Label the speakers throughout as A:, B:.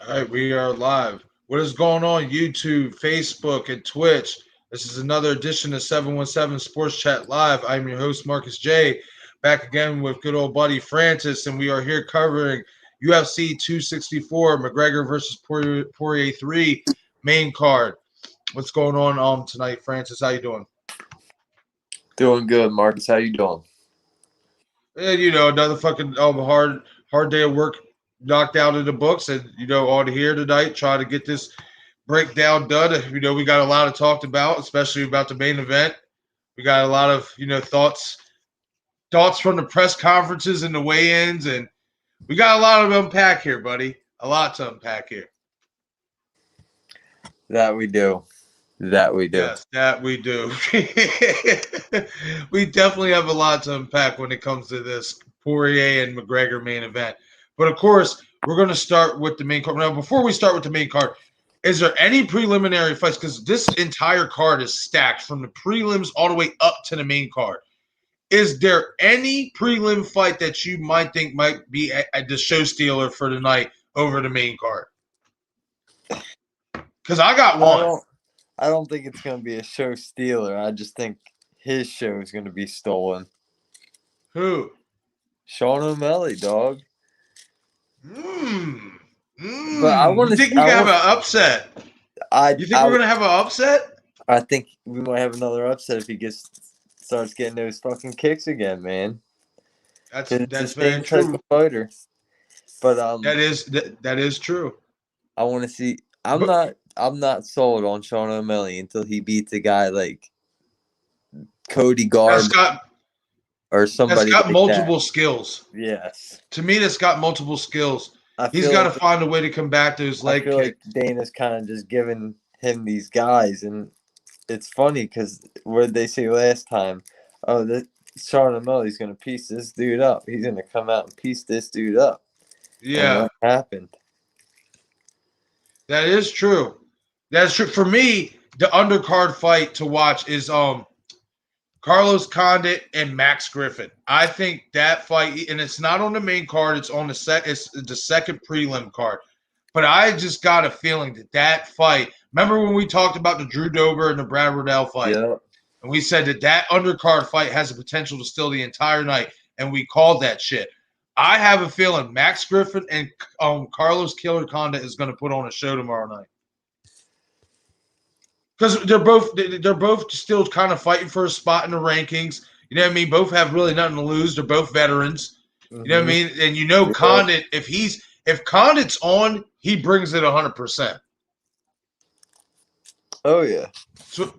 A: All right, we are live. What is going on YouTube, Facebook, and Twitch? This is another edition of 717 Sports Chat Live. I'm your host, Marcus J. Back again with good old buddy Francis, and we are here covering UFC 264, McGregor versus Poirier 3 main card. What's going on tonight, Francis? How you doing?
B: Doing good, Marcus. How you doing?
A: And, another fucking hard day of work knocked out of the books, and on here tonight, try to get this breakdown done. We got a lot of talked about, especially about the main event. We got a lot of thoughts from the press conferences and the weigh-ins, and we got a lot of unpack here, buddy. A lot to unpack here.
B: That we do.
A: Yes, that we do. We definitely have a lot to unpack when it comes to this Poirier and McGregor main event. But of course, we're going to start with the main card. Now, before we start with the main card, is there any preliminary fights? Because this entire card is stacked from the prelims all the way up to the main card. Is there any prelim fight that you might think might be the show stealer for the night over the main card? Because I got one.
B: I don't think it's going to be a show stealer. I just think his show is going to be stolen.
A: Who?
B: Sean O'Malley, dog.
A: But
B: I want to.
A: You think we can have an upset? You think we're going to have an upset?
B: I think we might have another upset if he starts getting those fucking kicks again, man.
A: That's
B: very true. Type of fighter. But
A: that is true.
B: I want to see. I'm not sold on Sean O'Malley until he beats a guy like Cody Garb or somebody
A: that's got
B: like
A: multiple
B: that.
A: skills.
B: Yes.
A: To me, that's got multiple skills. He's got to find a way to combat those leg kicks.
B: Like Dana's kind of just giving him these guys, and it's funny because what did they say last time? Oh, Sean O'Malley's going to piece this dude up. He's going to come out and piece this dude up.
A: Yeah.
B: And what happened?
A: That is true. That's true. For me, the undercard fight to watch is Carlos Condit and Max Griffin. I think that fight, and it's not on the main card, it's on it's the second prelim card. But I just got a feeling that fight, remember when we talked about the Drew Dober and the Brad Riddell fight?
B: Yeah.
A: And we said that undercard fight has the potential to steal the entire night, and we called that shit. I have a feeling Max Griffin and Carlos Killer Condit is going to put on a show tomorrow night. Because they're both still kind of fighting for a spot in the rankings. You know what I mean? Both have really nothing to lose. They're both veterans. Mm-hmm. You know what I mean? And Condit, if Condit's on, he brings it 100%.
B: Oh yeah.
A: So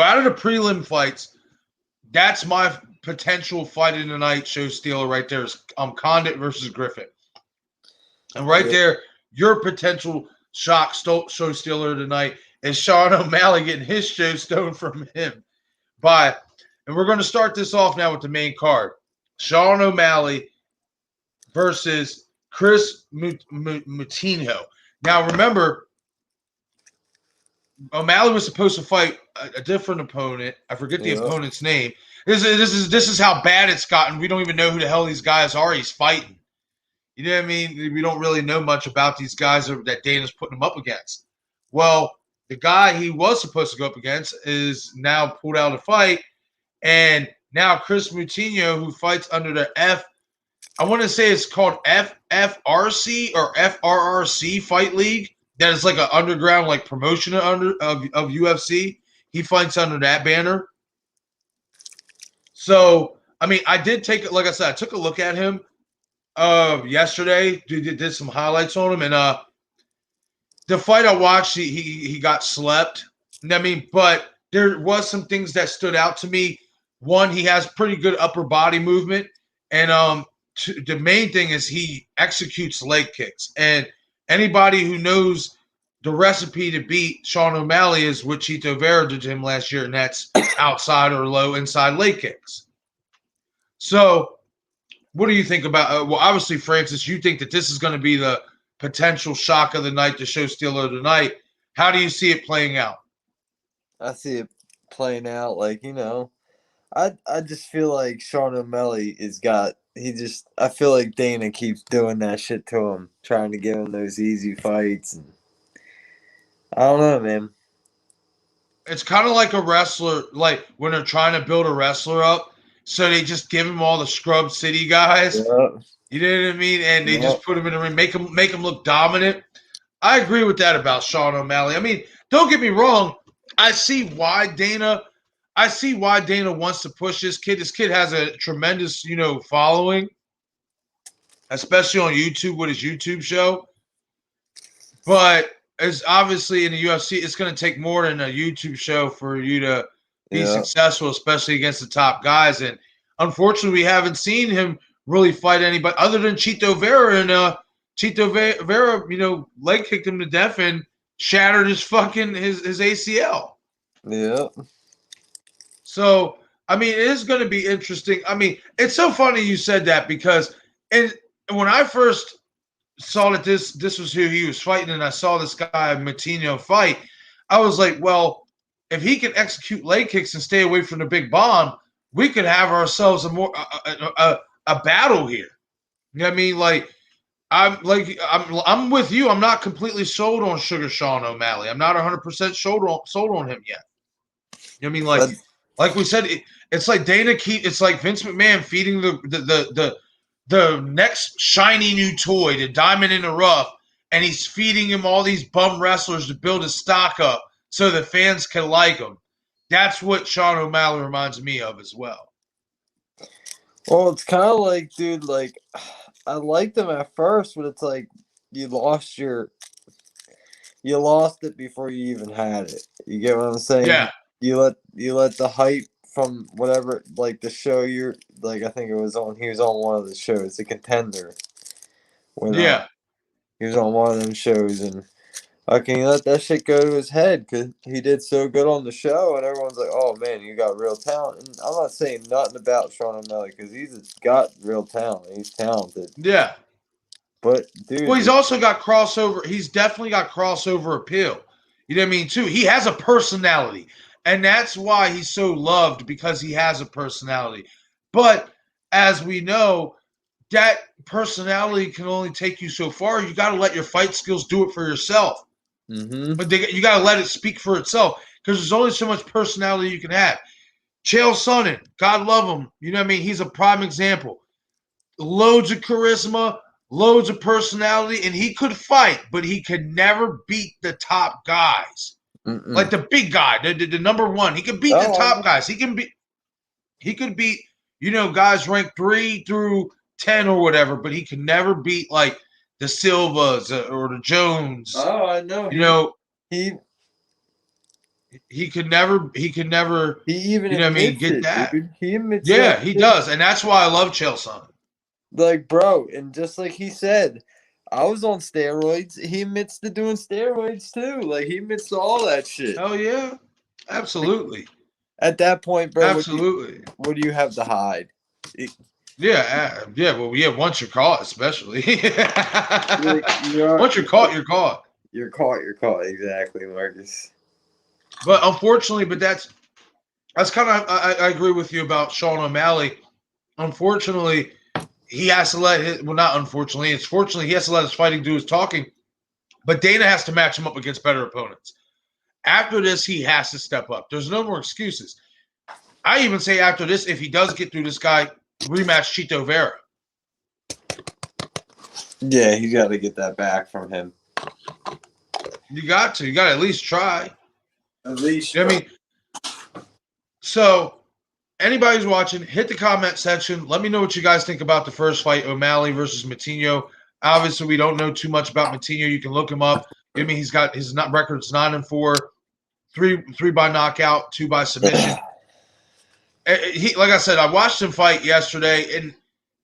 A: out of the prelim fights, that's my potential fight in the night show stealer right there is Condit versus Griffin. And there, your potential show stealer tonight is Sean O'Malley getting his show stolen from him. And we're going to start this off now with the main card. Sean O'Malley versus Chris Moutinho. Now, remember, O'Malley was supposed to fight a different opponent. I forget the opponent's name. This is how bad it's gotten. We don't even know who the hell these guys are he's fighting. You know what I mean? We don't really know much about these guys that Dana's putting them up against. Well, the guy he was supposed to go up against is now pulled out of the fight. And now Chris Moutinho, who fights under the I want to say it's called FFRC or FRRC Fight League. That is like an underground promotion of UFC. He fights under that banner. So, I mean, I did like I said, I took a look at him yesterday. Did some highlights on him. And the fight I watched, he got slept. I mean, but there was some things that stood out to me. One, he has pretty good upper body movement. And the main thing is he executes leg kicks. And anybody who knows the recipe to beat Sean O'Malley is what Chito Vera did to him last year, and that's outside or low inside leg kicks. So what do you think about well, obviously, Francis, you think that this is going to be the potential shock of the night, the show stealer of the night. How do you see it playing out?
B: I see it playing out I just feel like Sean O'Malley has got I feel like Dana keeps doing that shit to him, trying to give him those easy fights. And I don't know, man.
A: It's kind of like a wrestler, like when they're trying to build a wrestler up, so they just give him all the scrub city guys.
B: Yeah,
A: You know what I mean? And they
B: yeah,
A: just put him in the ring, make him look dominant. I agree with that about Sean O'Malley. I mean, don't get me wrong. I see why Dana. I see why Dana wants to push this kid. This kid has a tremendous, following, especially on YouTube with his YouTube show. But it's obviously in the UFC, it's going to take more than a YouTube show for you to be
B: yeah.
A: successful, especially against the top guys. And unfortunately, we haven't seen him really fight anybody other than Chito Vera. And Chito Vera, leg kicked him to death and shattered his fucking his ACL.
B: Yeah.
A: So I mean, it is going to be interesting. I mean, it's so funny you said that because when I first saw that this was who he was fighting, and I saw this guy Matinho fight, I was like, well, if he can execute leg kicks and stay away from the big bomb, we could have ourselves a battle here. You know what I mean? I'm with you. I'm not completely sold on Sugar Sean O'Malley. I'm not 100% sold on him yet. You know what I mean? Like we said, it's like it's like Vince McMahon feeding the next shiny new toy, the diamond in the rough, and he's feeding him all these bum wrestlers to build his stock up so the fans can like him. That's what Sean O'Malley reminds me of as well.
B: Well, it's kind of like, dude, like, I liked him at first, but it's like you lost it before you even had it. You get what I'm saying?
A: Yeah.
B: You let the hype from whatever, like the show you're like, I think he was on one of the shows, The Contender. When
A: Yeah.
B: he was on one of them shows, and can you let that shit go to his head because he did so good on the show, and everyone's like, "Oh man, you got real talent." And I'm not saying nothing about Sean O'Malley because he's got real talent. He's talented.
A: Yeah.
B: But dude,
A: Well, he's also got crossover. He's definitely got crossover appeal. You know what I mean? Too. He has a personality, and that's why he's so loved because he has a personality. But as we know, that personality can only take you so far. You got to let your fight skills do it for yourself.
B: mm-hmm.
A: But you got to let it speak for itself because there's only so much personality you can have. Chael Sonnen, God love him. You know what I mean? He's a prime example. Loads of charisma, loads of personality, and he could fight, but he could never beat the top guys. Like the big guy, the number one. He could beat the top guys. He could beat, guys ranked 3 through 10 or whatever, but he could never beat like the Silvas or the Jones.
B: Oh, I know.
A: He could never. He even get that.
B: Dude. He admits
A: he does, and that's why I love Chael Sonnen.
B: Like, bro, and just like he said, I was on steroids. He admits to doing steroids too. Like, he admits to all that shit.
A: Oh yeah, absolutely.
B: At that point, bro,
A: absolutely.
B: What do you have to hide?
A: Yeah. Well, once you're caught, especially. Once you're caught, you're caught.
B: You're caught. Exactly, Marcus.
A: But unfortunately, that's kind of I agree with you about Sean O'Malley. Unfortunately, he has to let not unfortunately, it's fortunately he has to let his fighting do his talking. But Dana has to match him up against better opponents. After this, he has to step up. There's no more excuses. I even say after this, if he does get through this guy, rematch Chito Vera.
B: Yeah, you got to get that back from him.
A: You got to. You got to at least try.
B: At least.
A: I mean, so anybody who's watching, hit the comment section. Let me know what you guys think about the first fight, O'Malley versus Matinho. Obviously, we don't know too much about Matinho. You can look him up. I mean, he's got his record's 9-4, 3 by knockout, 2 by submission. Like I said, I watched him fight yesterday, and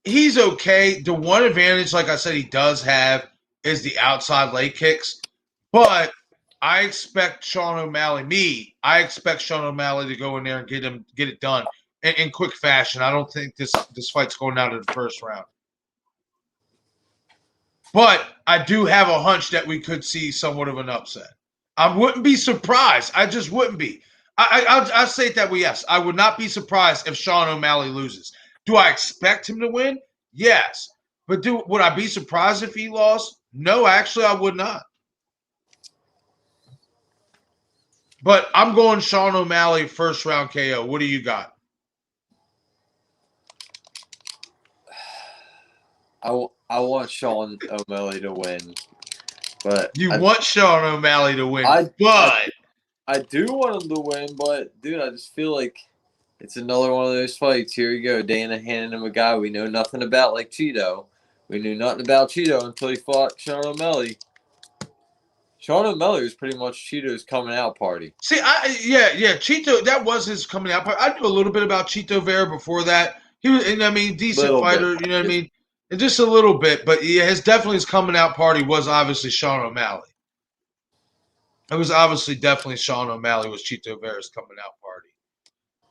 A: he's okay. The one advantage, like I said, he does have is the outside leg kicks. But I expect Sean O'Malley to go in there and get it done in quick fashion. I don't think this fight's going out of the first round. But I do have a hunch that we could see somewhat of an upset. I wouldn't be surprised. I just wouldn't be. I'll say it that way, yes. I would not be surprised if Sean O'Malley loses. Do I expect him to win? Yes. But would I be surprised if he lost? No, actually, I would not. But I'm going Sean O'Malley first round KO. What do you got?
B: I want Sean O'Malley to win, but
A: You want Sean O'Malley to win,
B: I do want him to win, but dude, I just feel like it's another one of those fights. Here we go, Dana handing him a guy we know nothing about, like Cheeto. We knew nothing about Cheeto until he fought Sean O'Malley. Sean O'Malley was pretty much Cheeto's coming out party.
A: See, Cheeto, that was his coming out party. I knew a little bit about Cheeto Vera before that. He was, and I mean, decent
B: Little
A: fighter,
B: bit.
A: you know what I mean? And just a little bit, but yeah, his coming out party was obviously Sean O'Malley. It was definitely Sean O'Malley was Cheeto Vera's coming out party.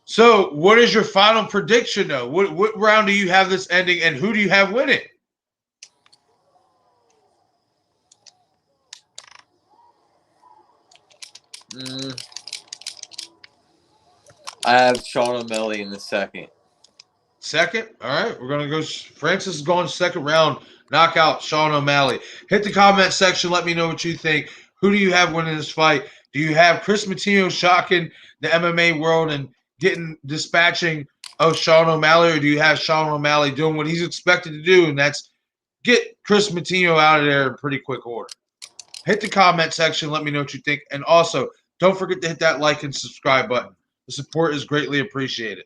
A: So, what is your final prediction, though? What round do you have this ending, and who do you have winning?
B: I have Sean O'Malley in the second.
A: Second? All right. We're going to go. Francis is going second round. Knockout Sean O'Malley. Hit the comment section. Let me know what you think. Who do you have winning this fight? Do you have Chris Mattino shocking the MMA world and dispatching of Sean O'Malley, or do you have Sean O'Malley doing what he's expected to do, and that's get Chris Mattino out of there in pretty quick order? Hit the comment section. Let me know what you think. And also, don't forget to hit that like and subscribe button. The support is greatly appreciated.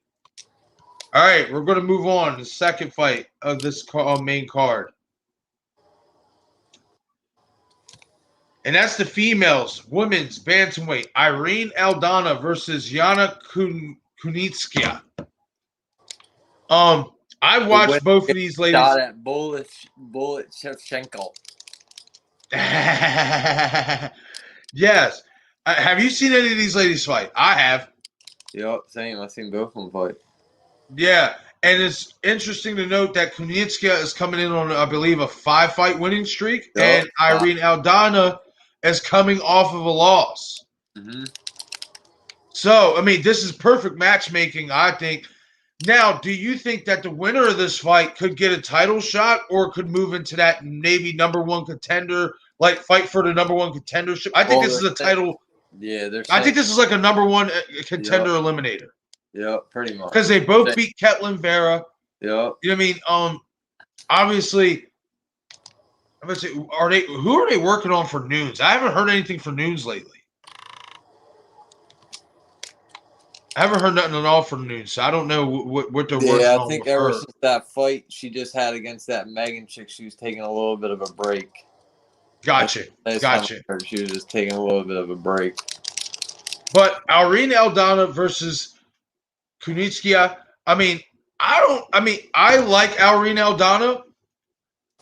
A: All right, we're going to move on to the second fight of this main card. And that's the females, women's bantamweight, Irene Aldana versus Yana Kunitskaya. I watched both of these ladies.
B: Shot at Bullet Shevchenko.
A: Yes. Have you seen any of these ladies fight? I have.
B: Yep, same. I've seen both of them fight.
A: Yeah, and it's interesting to note that Kunitskaya is coming in on, I believe, a 5-fight winning streak, and Irene Aldana is coming off of a loss.
B: Mm-hmm.
A: So, I mean, this is perfect matchmaking, I think. Now, do you think that the winner of this fight could get a title shot or could move into that maybe number one contender, like fight for the number one contendership? I think this is a title.
B: Yeah,
A: I think this is like a number one contender eliminator.
B: Yeah, pretty much.
A: Because they both beat Ketlin Vera.
B: Yeah.
A: You know what I mean? Obviously, I'm gonna say, who are they working on for Nunes? I haven't heard anything for Nunes lately. I haven't heard nothing at all from Nunes, so I don't know what they're working on.
B: Yeah, I think ever since that fight she just had against that Megan chick, she was taking a little bit of a break.
A: Gotcha.
B: She was just taking a little bit of a break.
A: But Irene Aldana versus Kunitskaya, I like Irene Aldana,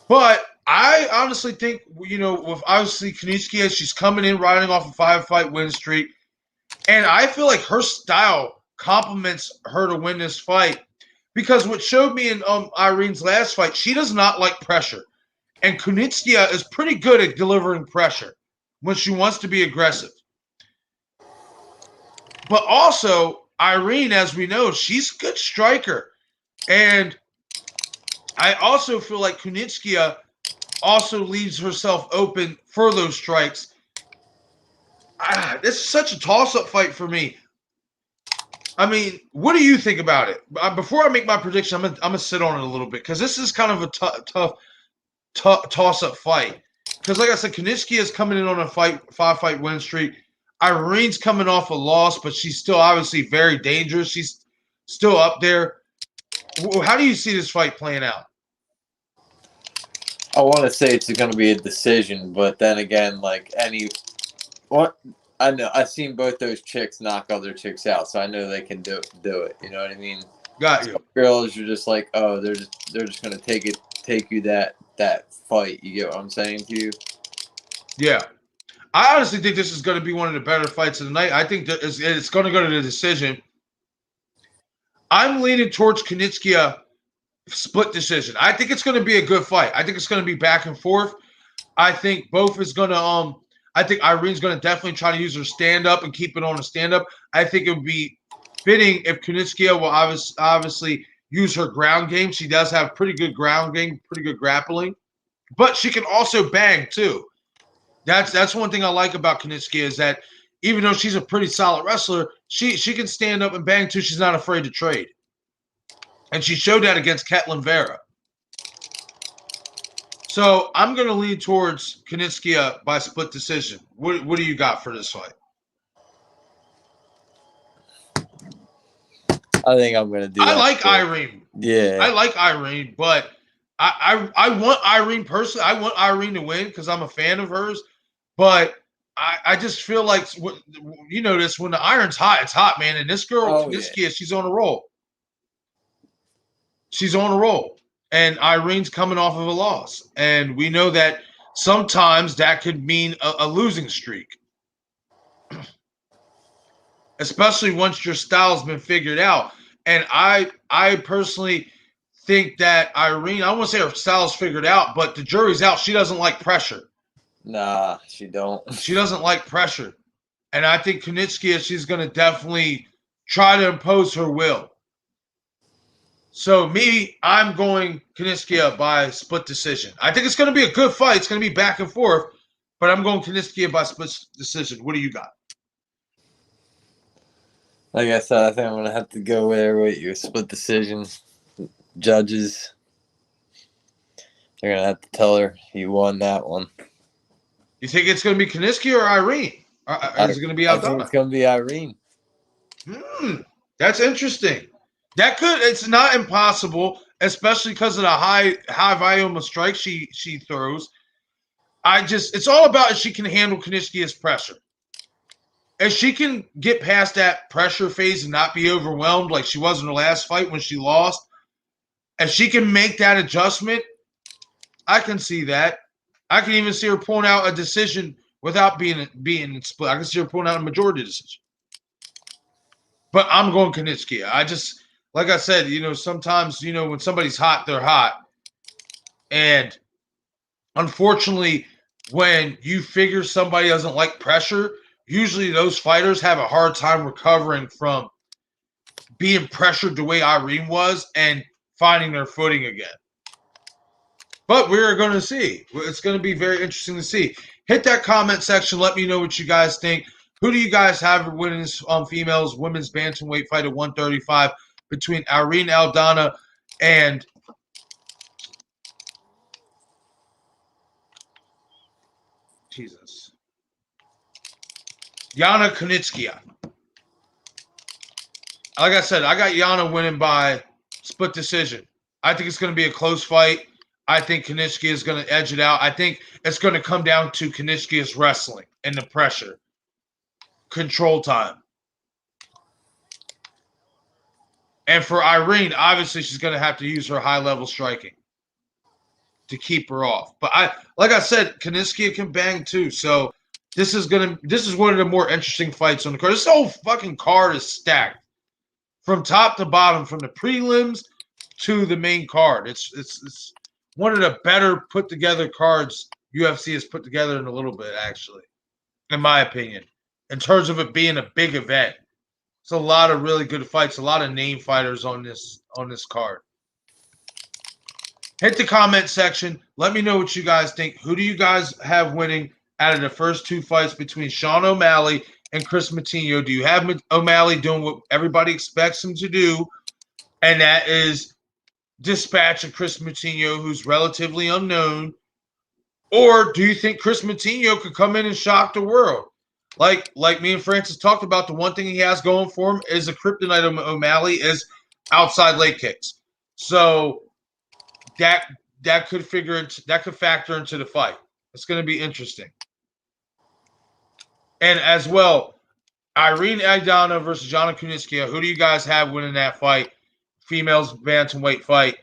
A: but I honestly think, with obviously Kunitskaya, she's coming in riding off a 5-fight win streak. And I feel like her style complements her to win this fight, because what showed me in Irene's last fight, she does not like pressure. And Kunitskaya is pretty good at delivering pressure when she wants to be aggressive. But also, Irene, as we know, she's a good striker. And I also feel like Kunitskaya also leaves herself open for those strikes. This is such a toss-up fight for me. I mean, what do you think about it? Before I make my prediction, I'm gonna sit on it a little bit, because this is kind of a tough toss-up fight. Because, like I said, Kunitskaya is coming in on a 5-fight win streak. Irene's coming off a loss, but she's still obviously very dangerous. She's still up there. How do you see this fight playing out?
B: I want to say it's going to be a decision, but then again, I know I've seen both those chicks knock other chicks out, so I know they can do it. You know what I mean?
A: Got you.
B: Some girls, you're just like, oh, they're just going to take you that fight. You get what I'm saying to you?
A: Yeah. I honestly think this is going to be one of the better fights of the night. I think that it's going to go to the decision. I'm leaning towards Kunitskaya split decision. I think it's going to be a good fight. I think it's going to be back and forth. I think both is going to I think Irene's going to definitely try to use her stand-up and keep it on a stand-up. I think it would be fitting if Kunitskaya will obviously use her ground game. She does have pretty good ground game, pretty good grappling, but she can also bang too. That's one thing I like about Kanitsky is that even though she's a pretty solid wrestler, she can stand up and bang too. She's not afraid to trade. And she showed that against Ketlin Vera. So I'm going to lean towards Kanitsky by split decision. What do you got for this fight?
B: I think I'm going to do
A: I
B: that.
A: like Irene.
B: Yeah.
A: I like Irene, but I want Irene personally. I want Irene to win because I'm a fan of hers. But I just feel like, you know this, when the iron's hot, it's hot, man. And this girl, Kanitsky, she's on a roll. She's on a roll. And Irene's coming off of a loss. And we know that sometimes that could mean a losing streak. Especially once your style's been figured out. And I personally think that Irene, I won't say her style's figured out, but the jury's out. She doesn't like pressure.
B: Nah, she don't.
A: She doesn't like pressure. And I think Kanitsky, she's going to definitely try to impose her will. So I'm going Kanitsky by split decision. I think it's going to be a good fight. It's going to be back and forth, but I'm going Kanitsky by split decision. What do you got?
B: Like I said, I think I'm going to have to go there with your split decision. Judges, they're going to have to tell her you won that one.
A: You think it's going to be Kanitsky or Irene? Or is it going to be Aldana?
B: I think it's going to be Irene.
A: That's interesting. It's not impossible, especially because of the high volume of strikes she throws. It's all about if she can handle Kanitsky's pressure. If she can get past that pressure phase and not be overwhelmed like she was in her last fight when she lost, if she can make that adjustment, I can see that. I can even see her pulling out a decision without being split. I can see her pulling out a majority decision. But I'm going Kanitsky. Like I said, sometimes, when somebody's hot, they're hot. And unfortunately, when you figure somebody doesn't like pressure, usually those fighters have a hard time recovering from being pressured the way Irene was and finding their footing again. But we're going to see. It's going to be very interesting to see. Hit that comment section. Let me know what you guys think. Who do you guys have winning this females women's bantamweight fight at 135 between Irene Aldana and Yana Kunitskaya? Like I said, I got Yana winning by split decision. I think it's going to be a close fight. I think Kanitsky is going to edge it out. I think it's going to come down to Kanitsky's wrestling and the pressure. Control time. And for Irene, obviously she's going to have to use her high-level striking to keep her off. But like I said, Kanitsky can bang too. So this is one of the more interesting fights on the card. This whole fucking card is stacked from top to bottom, from the prelims to the main card. It's one of the better put together cards UFC has put together in a little bit, actually, in my opinion, in terms of it being a big event. It's a lot of really good fights, a lot of name fighters on this card. Hit the comment section. Let me know what you guys think. Who do you guys have winning out of the first two fights between Sean O'Malley and Chris Moutinho? Do you have O'Malley doing what everybody expects him to do, and that is dispatch of Chris Moutinho, who's relatively unknown? Or do you think Chris Moutinho could come in and shock the world? Like me and Francis talked about, the one thing he has going for him is a kryptonite of O'Malley is outside leg kicks. So that could factor into the fight. It's going to be interesting. And as well, Irene Aldana versus Yana Kunitskaya. Who do you guys have winning that fight? Females bantamweight fight.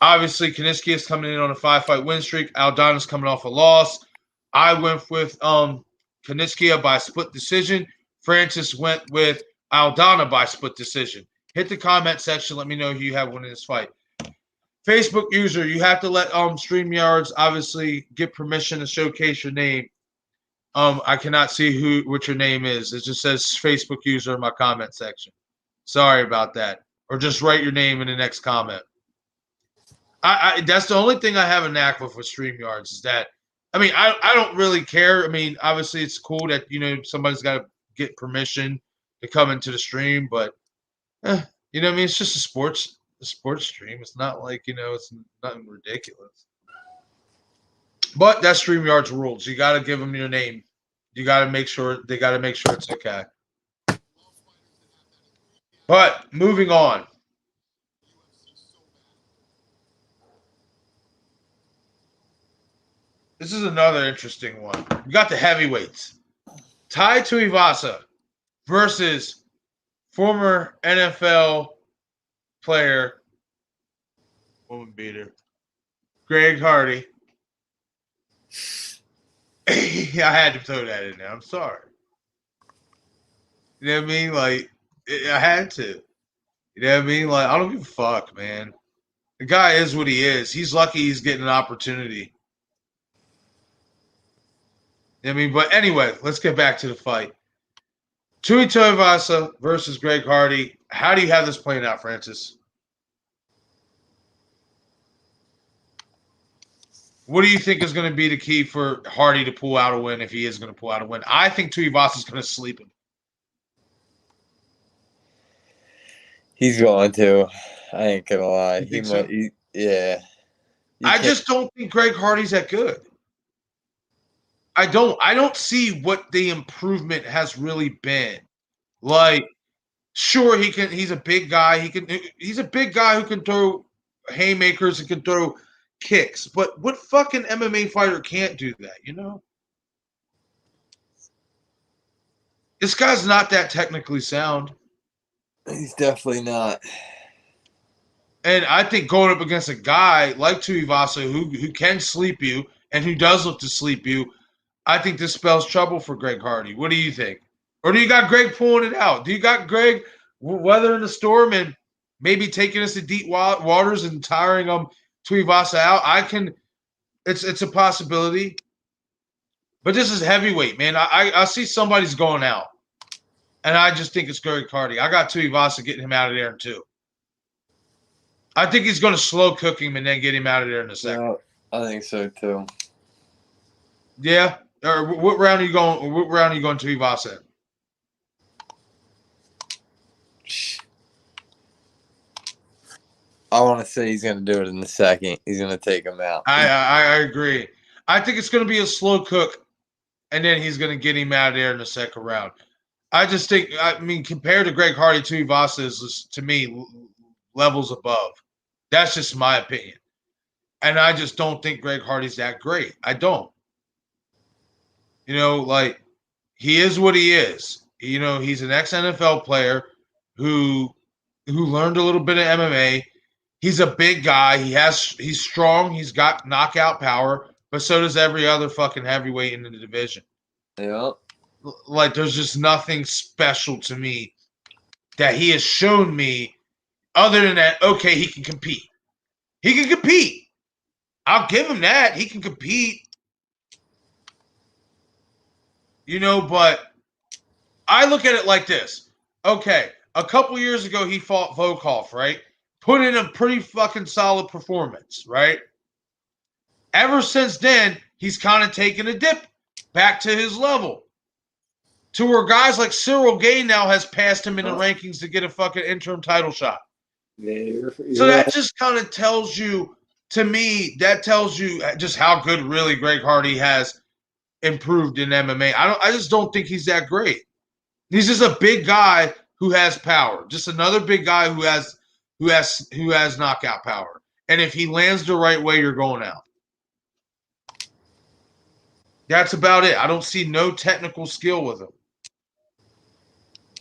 A: Obviously, Kunitskaya is coming in on a 5-fight win streak. Aldana's coming off a loss. I went with Kunitskaya by split decision. Francis went with Aldana by split decision. Hit the comment section. Let me know who you have winning this fight. Facebook user, you have to let StreamYards obviously get permission to showcase your name. I cannot see what your name is. It just says Facebook user in my comment section. Sorry about that. or just write your name in the next comment. I that's the only thing I have a knack with StreamYards is that. I mean, I don't really care. I mean, obviously it's cool that somebody's got to get permission to come into the stream, but what I mean, it's just a sports stream. It's not like it's nothing ridiculous. But that's StreamYard's rules. You got to give them your name. You got to make sure it's okay. But moving on. This is another interesting one. We got the heavyweights. Tai Tuivasa versus former NFL player, woman beater, Greg Hardy. I had to throw that in there. I'm sorry. You know what I mean? Like, I had to. You know what I mean? Like, I don't give a fuck, man. The guy is what he is. He's lucky he's getting an opportunity. I mean, but anyway, let's get back to the fight. Tui Tuivasa versus Greg Hardy. How do you have this playing out, Francis? What do you think is going to be the key for Hardy to pull out a win if he is going to pull out a win? I think Tuivasa is going to sleep him.
B: He's going to. I ain't going to lie.
A: You think so?
B: Yeah.
A: I just don't think Greg Hardy's that good. I don't see what the improvement has really been. Like, sure, he's a big guy. He's a big guy who can throw haymakers and can throw kicks. But what fucking MMA fighter can't do that, This guy's not that technically sound.
B: He's definitely not.
A: And I think going up against a guy like Tuivasa who can sleep you and who does look to sleep you, I think this spells trouble for Greg Hardy. What do you think? Or do you got Greg pulling it out? Do you got Greg weathering the storm and maybe taking us to deep waters and tiring Tuivasa out? It's a possibility. But this is heavyweight, man. I see somebody's going out. And I just think it's Greg Hardy. I got Tuivasa getting him out of there in 2. I think he's going to slow cook him and then get him out of there in a second.
B: Yeah, I think so too.
A: Yeah. Or what round are you going? What round are you going to Tuivasa in?
B: I want to say he's going to do it in the second. He's going to take him out.
A: I agree. I think it's going to be a slow cook, and then he's going to get him out of there in the second round. I just think, compared to Greg Hardy, Tuivasa is, to me, levels above. That's just my opinion. And I just don't think Greg Hardy's that great. I don't. He is what he is. He's an ex-NFL player who learned a little bit of MMA. He's a big guy. He's strong. He's got knockout power, but so does every other fucking heavyweight in the division.
B: Yeah.
A: Like, there's just nothing special to me that he has shown me other than that, okay, he can compete. He can compete. I'll give him that. He can compete. But I look at it like this. Okay, a couple years ago, he fought Volkov, right? Put in a pretty fucking solid performance, right? Ever since then, he's kind of taken a dip back to his level. To where guys like Cyril Gane now has passed him in the rankings to get a fucking interim title shot.
B: Yeah, you're
A: so that just kind of tells you, to me, just how good really Greg Hardy has improved in MMA. I just don't think he's that great. He's just a big guy who has power. Just another big guy who has knockout power. And if he lands the right way, you're going out. That's about it. I don't see no technical skill with him.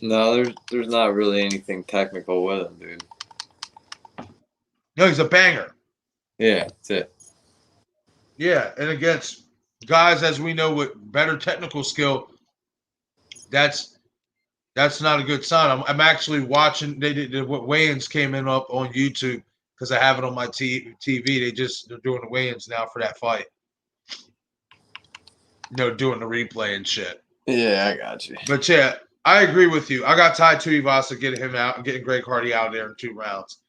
B: No, there's not really anything technical with him, dude.
A: No, he's a banger.
B: Yeah, that's it.
A: Yeah, and against guys, as we know, with better technical skill, that's not a good sign. I'm actually watching. What weigh-ins came in up on YouTube because I have it on my TV. They're doing the weigh-ins now for that fight. Doing the replay and shit.
B: Yeah, I got you.
A: But yeah, I agree with you. I got Tai Tuivasa getting him out, getting Greg Hardy out of there in 2 rounds.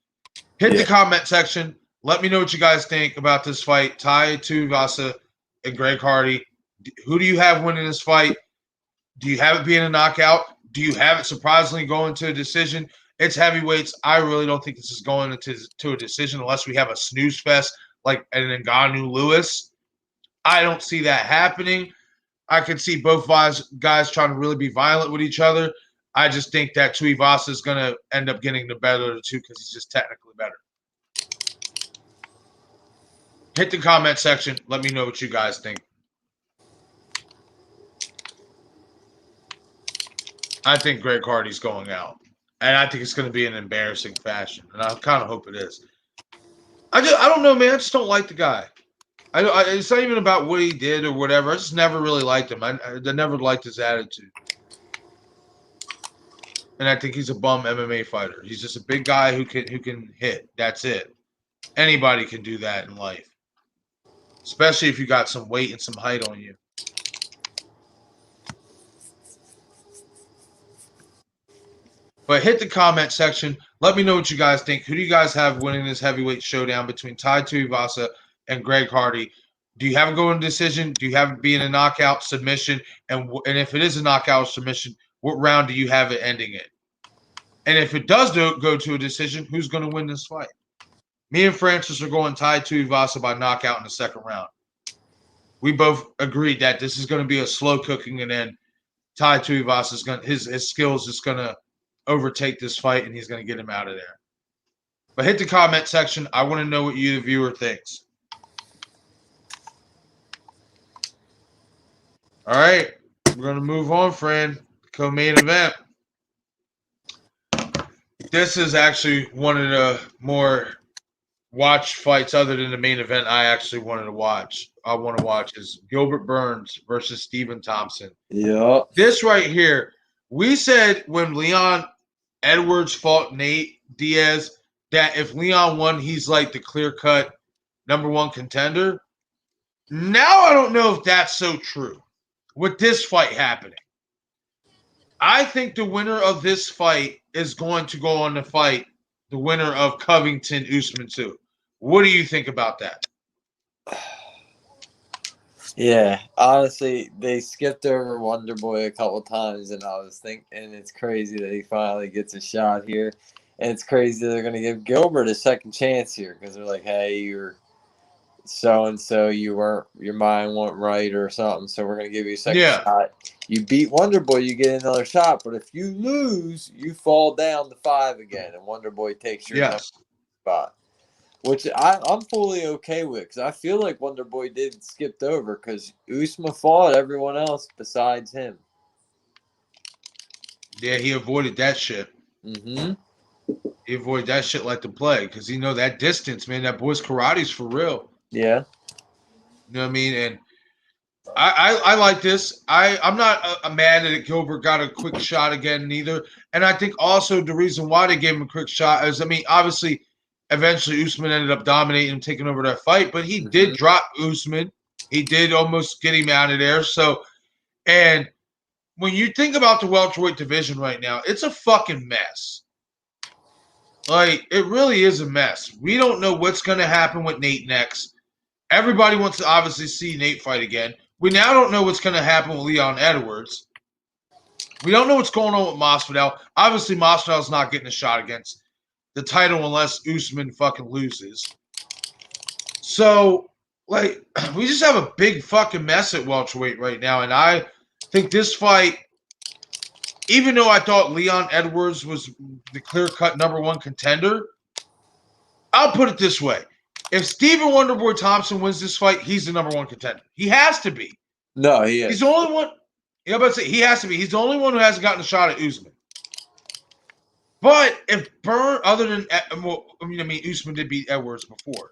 A: Hit the comment section. Let me know what you guys think about this fight. Tai Tuivasa and Greg Hardy. Who do you have winning this fight? Do you have it being a knockout? Do you have it surprisingly going to a decision? It's heavyweights. I really don't think this is going to a decision unless we have a snooze fest like an Ngannou Lewis. I don't see that happening. I can see both guys trying to really be violent with each other. I just think that Tuivasa is going to end up getting the better of the two because he's just technically better. Hit the comment section. Let me know what you guys think. I think Greg Hardy's going out. And I think it's going to be an embarrassing fashion. And I kind of hope it is. I don't know, man. I just don't like the guy. It's not even about what he did or whatever. I just never really liked him. I never liked his attitude. And I think he's a bum MMA fighter. He's just a big guy who can hit. That's it. Anybody can do that in life. Especially if you got some weight and some height on you. But hit the comment section. Let me know what you guys think. Who do you guys have winning this heavyweight showdown between Tai Tuivasa and Greg Hardy? Do you have a going decision? Do you have it being a knockout submission? And if it is a knockout submission, what round do you have it ending in? And if it does go to a decision, who's going to win this fight? Me and Francis are going Tai Tuivasa by knockout in the 2nd round. We both agreed that this is going to be a slow cooking, and then Tai Tuivasa is going his skills is going to overtake this fight, and he's going to get him out of there. But hit the comment section. I want to know what you, the viewer, thinks. All right, we're going to move on, friend. Co-main event. This is actually one of the more watched fights other than the main event I actually wanted to watch. I want to watch is Gilbert Burns versus Stephen Thompson.
B: Yeah.
A: This right here, we said when Leon Edwards fought Nate Diaz that if Leon won, he's like the clear-cut #1 contender. Now I don't know if that's so true with this fight happening. I think the winner of this fight is going to go on to fight the winner of Covington Usman 2. What do you think about that?
B: Yeah, honestly, they skipped over Wonder Boy a couple times, and I was thinking, and it's crazy that he finally gets a shot here. And it's crazy they're going to give Gilbert a second chance here because they're like, hey, you're so-and-so, your mind went right or something, so we're going to give you a second shot. You beat Wonder Boy, you get another shot, but if you lose, you fall down to 5 again, and Wonder Boy takes your spot. Which I'm fully okay with because I feel like Wonder Boy did skipped over because Usman fought everyone else besides him.
A: Yeah, he avoided that shit.
B: Mm-hmm.
A: He avoided that shit like the plague because he know that distance, man. That boy's karate's for real.
B: Yeah.
A: You know what I mean? And I like this. I'm not mad that Gilbert got a quick shot again neither. And I think also the reason why they gave him a quick shot is, I mean, obviously, eventually Usman ended up dominating and taking over that fight, but he did drop Usman. He did almost get him out of there. So, and when you think about the welterweight division right now, it's a fucking mess. Like, it really is a mess. We don't know what's going to happen with Nate next. Everybody wants to obviously see Nate fight again. We now don't know what's going to happen with Leon Edwards. We don't know what's going on with Masvidal. Obviously, Masvidal's not getting a shot against the title unless Usman fucking loses. So, like, we just have a big fucking mess at welterweight right now. And I think this fight, even though I thought Leon Edwards was the clear-cut #1 contender, I'll put it this way. If Stephen Wonderboy Thompson wins this fight, he's the #1 contender. He has to be.
B: No, he is.
A: He's the only one. Yeah, but he has to be. He's the only one who hasn't gotten a shot at Usman. But if other than, Usman did beat Edwards before.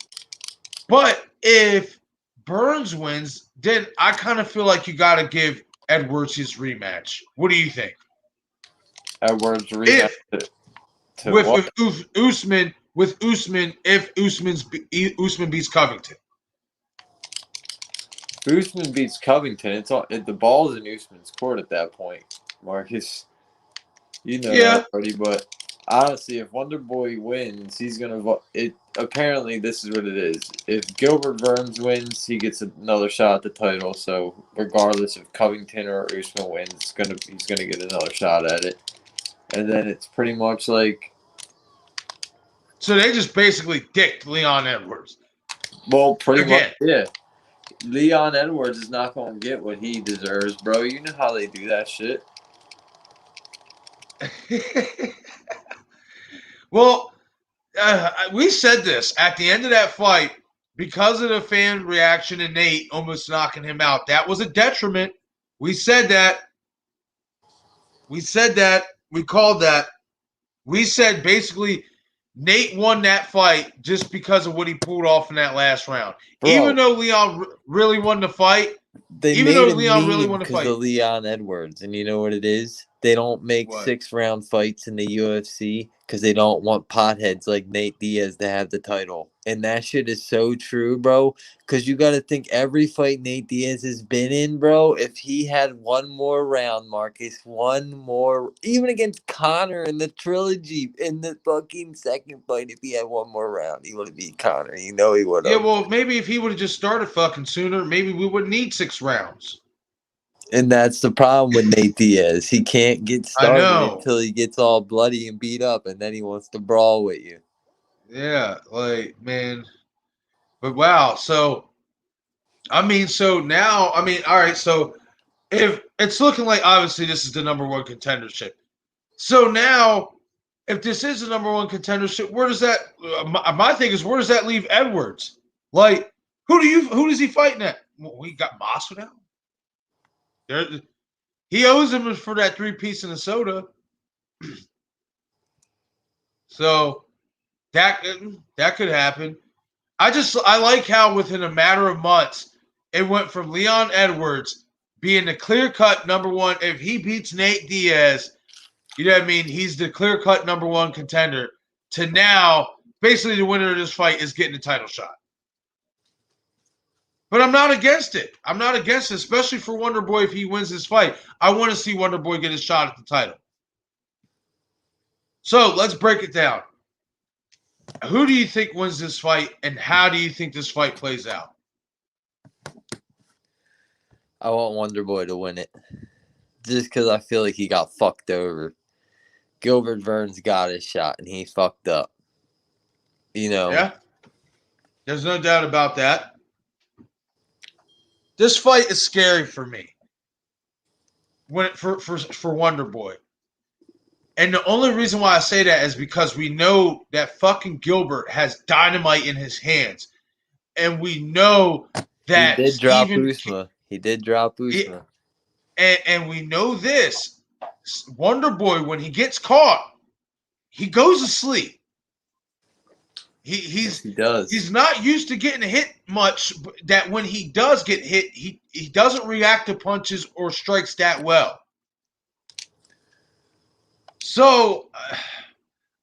A: But if Burns wins, then I kind of feel like you got to give Edwards his rematch. What do you think?
B: Edwards rematch
A: with Usman. With Usman, if Usman beats Covington.
B: Usman beats Covington. The ball's in Usman's court at that point, Marcus. You know
A: Yeah.
B: that already, but honestly, if Wonder Boy wins, he's gonna vote. It apparently this is what it is. If Gilbert Burns wins, he gets another shot at the title. So regardless if Covington or Usman wins, he's gonna get another shot at it. And then it's pretty much like,
A: So they just basically dicked Leon Edwards.
B: well, pretty much,
A: Again.
B: yeah. Leon Edwards is not gonna get what he deserves, bro. You know how they do that shit.
A: Well, we said this at the end of that fight because of the fan reaction and Nate almost knocking him out. That was a detriment. We said that. We said that. We called that. We said basically Nate won that fight just because of what he pulled off in that last round.
B: Bro,
A: Even though Leon really won the fight,
B: they
A: even
B: made
A: though
B: a
A: Leon really
B: meme
A: won the
B: because
A: fight.
B: of Leon Edwards, and you know what it is? They don't make
A: What?
B: 6-round fights in the UFC because they don't want potheads like Nate Diaz to have the title. And that shit is so true, bro. Because you got to think every fight Nate Diaz has been in, bro, if he had one more round, Marcus, one more, even against Connor in the trilogy, in the fucking second fight, if he had one more round, he would have beat Connor. You know he would
A: Yeah,
B: have.
A: well, maybe if he would have just started fucking sooner, maybe we wouldn't need 6 rounds.
B: And that's the problem with Nate Diaz. He can't get
A: I
B: started
A: know.
B: until he gets all bloody and beat up, and then he wants to brawl with you.
A: Yeah, like, man. But wow, so so now, all right, so if it's looking like obviously this is the number one contendership. So now, if this is the number one contendership, where does that? My thing is, where does that leave Edwards? Like, who does he fight at? Well, we got Masvidal. There, he owes him for that 3-piece in the soda. So that could happen. I like how within a matter of months it went from Leon Edwards being the clear-cut number one. If he beats Nate Diaz, you know what I mean? He's the clear-cut number one contender. To now, basically the winner of this fight is getting the title shot. But I'm not against it. I'm not against it, especially for Wonder Boy if he wins this fight. I want to see Wonder Boy get a shot at the title. So let's break it down. Who do you think wins this fight, and how do you think this fight plays out?
B: I want Wonder Boy to win it. Just because I feel like he got fucked over. Gilbert Burns got his shot, and he fucked up. You know?
A: Yeah? There's no doubt about that. This fight is scary for me. For Wonder Boy. And the only reason why I say that is because we know that fucking Gilbert has dynamite in his hands. And we know that
B: He did drop
A: Steven
B: Usman. He did drop Usman.
A: And we know this. Wonder Boy, when he gets caught, he goes to sleep.
B: Yes, he does.
A: He's not used to getting hit much. That when he does get hit, he doesn't react to punches or strikes that well. So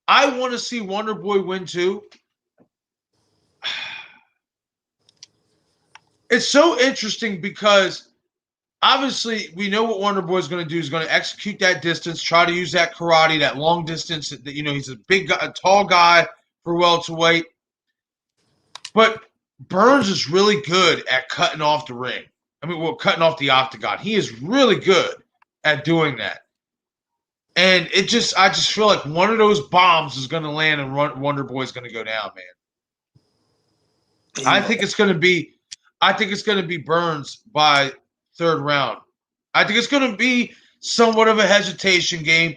A: I want to see Wonder Boy win too. It's so interesting because obviously we know what Wonder Boy is going to do. He's going to execute that distance, try to use that karate, that long distance. That, you know, he's a big guy, a tall guy for welterweight. But Burns is really good at cutting off the ring. Cutting off the octagon. He is really good at doing that. And I just feel like one of those bombs is going to land and Wonder Boy is going to go down, man. I think it's going to be Burns by third round. I think it's going to be somewhat of a hesitation game.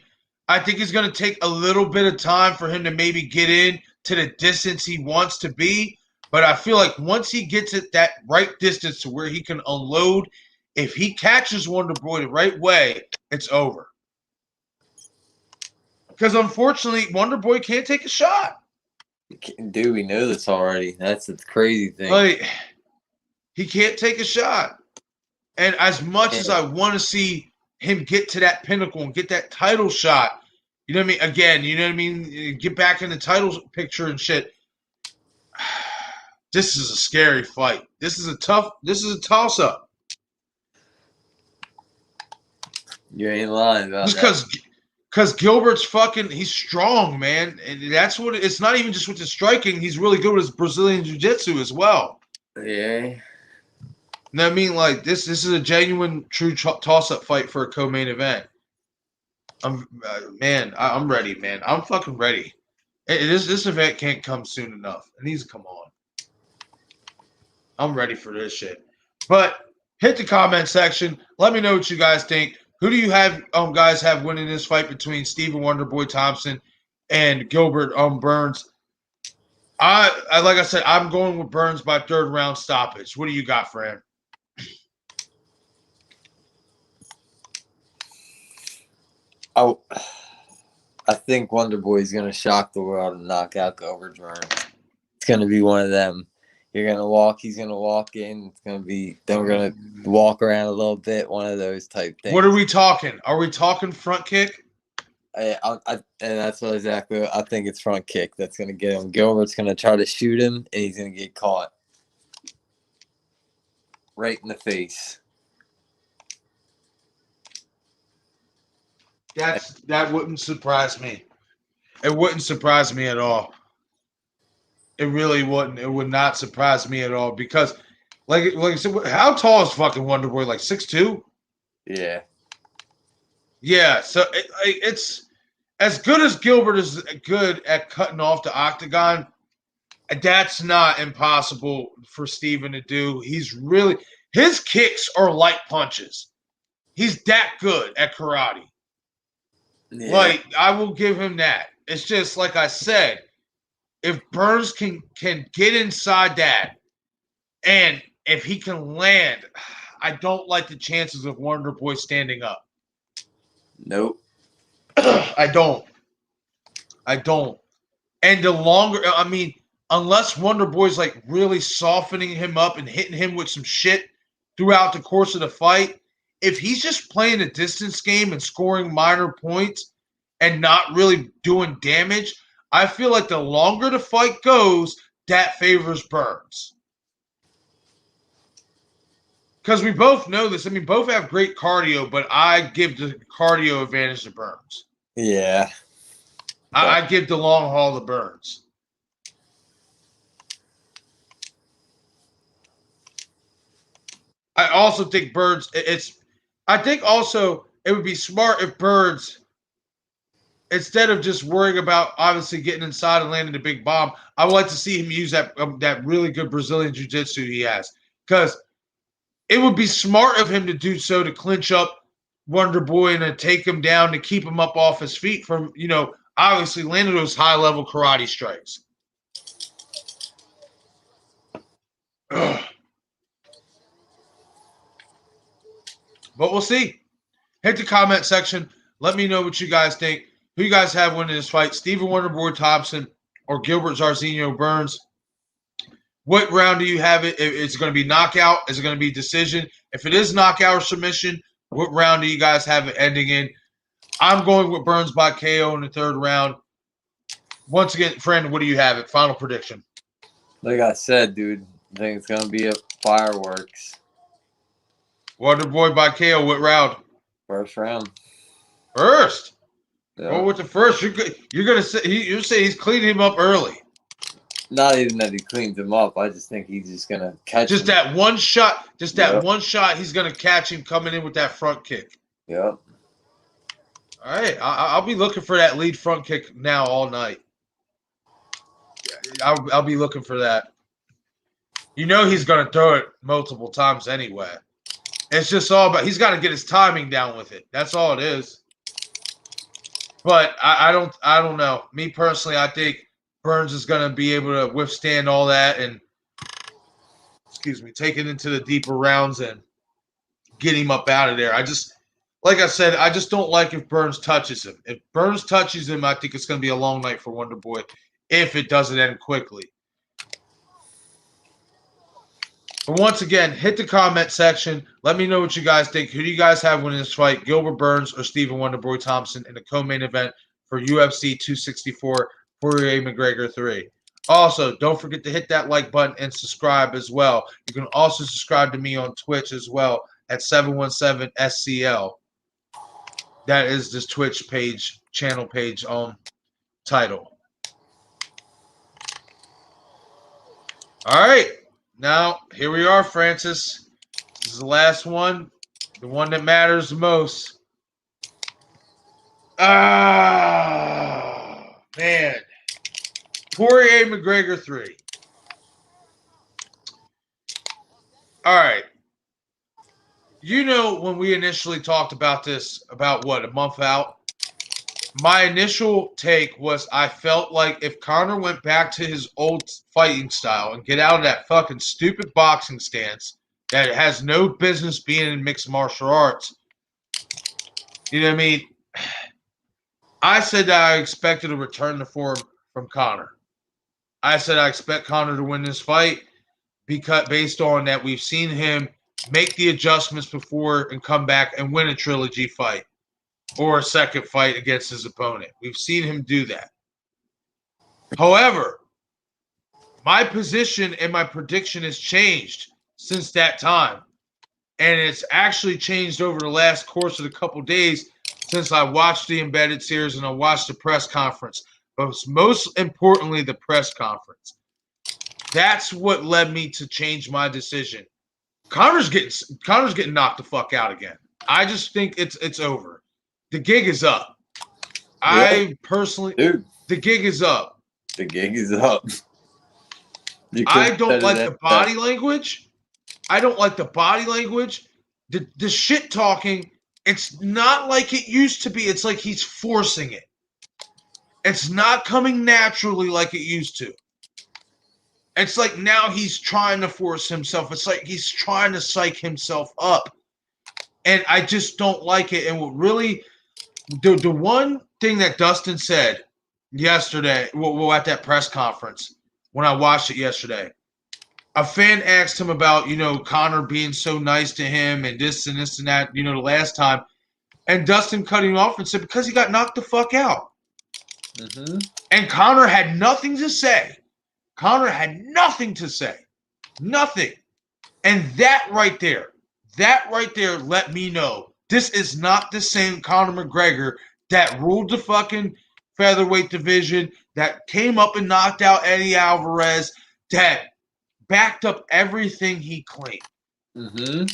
A: I think it's going to take a little bit of time for him to maybe get in to the distance he wants to be. But I feel like once he gets at that right distance to where he can unload, if he catches Wonder Boy the right way, it's over. Because unfortunately, Wonder Boy can't take a shot.
B: Dude, we know this already. That's the crazy thing.
A: Like, he can't take a shot. And as much as I want to see him get to that pinnacle and get that title shot, you know what I mean? Again, you know what I mean? Get back in the title picture and shit. This is a scary fight. This is a toss-up.
B: You ain't lying about
A: Just because Because Gilbert's he's strong, man. And that's what it's not even just with his striking. He's really good with his Brazilian Jiu-Jitsu as well.
B: Yeah.
A: And I mean, like, this is a genuine, true toss-up fight for a co-main event. I'm ready, man. I'm fucking ready. This event can't come soon enough. It needs to come on. I'm ready for this shit. But hit the comment section. Let me know what you guys think. Who do you have guys have winning this fight between Stephen Wonderboy Thompson and Gilbert Burns? I like I said, I'm going with Burns by third round stoppage. What do you got, Fran?
B: Oh, I think Wonderboy is gonna shock the world and knock out Gilbert Burns. It's gonna be one of them. He's gonna walk in. It's gonna be. Then we're gonna walk around a little bit. One of those type things.
A: What are we talking? Are we talking front kick?
B: And that's exactly what I think. It's front kick that's gonna get him. Gilbert's gonna try to shoot him, and he's gonna get caught right in the face.
A: That wouldn't surprise me. It wouldn't surprise me at all. It really wouldn't. It would not surprise me at all because, like I said, how tall is fucking Wonderboy? Like 6'2"?
B: Yeah.
A: Yeah. So it's as good as Gilbert is good at cutting off the octagon. That's not impossible for Steven to do. His kicks are like punches. He's that good at karate. Yeah. Like, I will give him that. It's just like I said, if Burns can get inside that, and if he can land, I don't like the chances of Wonderboy standing up.
B: Nope.
A: I don't. And the longer, I mean, unless Wonderboy's like really softening him up and hitting him with some shit throughout the course of the fight, if he's just playing a distance game and scoring minor points and not really doing damage, I feel like the longer the fight goes, that favors Burns. Because we both know this. I mean, both have great cardio, but I give the cardio advantage to Burns.
B: Yeah.
A: I give the long haul to Burns. I also think Burns, I think also it would be smart if Burns, instead of just worrying about obviously getting inside and landing the big bomb, I would like to see him use that really good Brazilian jiu-jitsu he has. Because it would be smart of him to do so to clinch up Wonderboy and to take him down to keep him up off his feet from, obviously landing those high-level karate strikes. Ugh. But we'll see. Hit the comment section. Let me know what you guys think. Who you guys have winning this fight? Stephen Wonderboy Thompson or Gilbert Zarzino Burns? What round do you have it? It's going to be knockout. Is it going to be decision? If it is knockout or submission, what round do you guys have it ending in? I'm going with Burns by KO in the third round. Once again, friend, what do you have it? Final prediction.
B: Like I said, dude, I think it's going to be a fireworks.
A: Wonderboy by KO, what round?
B: First round.
A: First?
B: Yeah.
A: Well, with the first, you're going to say you say he's cleaning him up early.
B: Not even that he cleans him up. I just think he's just going to catch him.
A: That one shot. Just that one shot, he's going to catch him coming in with that front kick.
B: Yep.
A: All right. I'll be looking for that lead front kick now all night. I'll be looking for that. He's going to throw it multiple times anyway. It's just all about he's got to get his timing down with it. That's all it is. But I don't know. Me personally, I think Burns is going to be able to withstand all that and, take it into the deeper rounds and get him up out of there. Like I said, I just don't like if Burns touches him. If Burns touches him, I think it's going to be a long night for Wonderboy if it doesn't end quickly. But once again, hit the comment section. Let me know what you guys think. Who do you guys have winning this fight? Gilbert Burns or Stephen Wonderboy Thompson in the co-main event for UFC 264 poirier McGregor 3. Also, don't forget to hit that like button and subscribe as well. You can also subscribe to me on Twitch as well at 717SCL. That is this Twitch page channel page title. All right, now here we are, Francis. This is the last one, the one that matters the most. Ah, man. Poirier McGregor 3. All right. You know, when we initially talked about this, about what, a month out? My initial take was I felt like if Conor went back to his old fighting style and get out of that fucking stupid boxing stance that has no business being in mixed martial arts, you know what I mean? I said that I expected a return to form from Conor. I said I expect Conor to win this fight because based on that we've seen him make the adjustments before and come back and win a trilogy fight or a second fight against his opponent. We've seen him do that. However, my position and my prediction has changed since that time. And it's actually changed over the last course of the couple days since I watched the Embedded series and I watched the press conference. But most importantly, the press conference. That's what led me to change my decision. Conor's getting knocked the fuck out again. I just think it's over. The gig is up. Yeah. I personally,
B: dude,
A: the gig is up.
B: The gig is up.
A: I don't like the body language. I don't like the body language. The shit talking, it's not like it used to be. It's like he's forcing it. It's not coming naturally like it used to. It's like now he's trying to force himself. It's like he's trying to psych himself up. And I just don't like it. And what really, the one thing that Dustin said yesterday, well, at that press conference, when I watched it yesterday, a fan asked him about, Conor being so nice to him and this and this and that, the last time. And Dustin cut him off and said, because he got knocked the fuck out. Mm-hmm. And Conor had nothing to say. Conor had nothing to say. Nothing. And that right there let me know this is not the same Conor McGregor that ruled the fucking featherweight division, that came up and knocked out Eddie Alvarez, that backed up everything he claimed. Mm-hmm.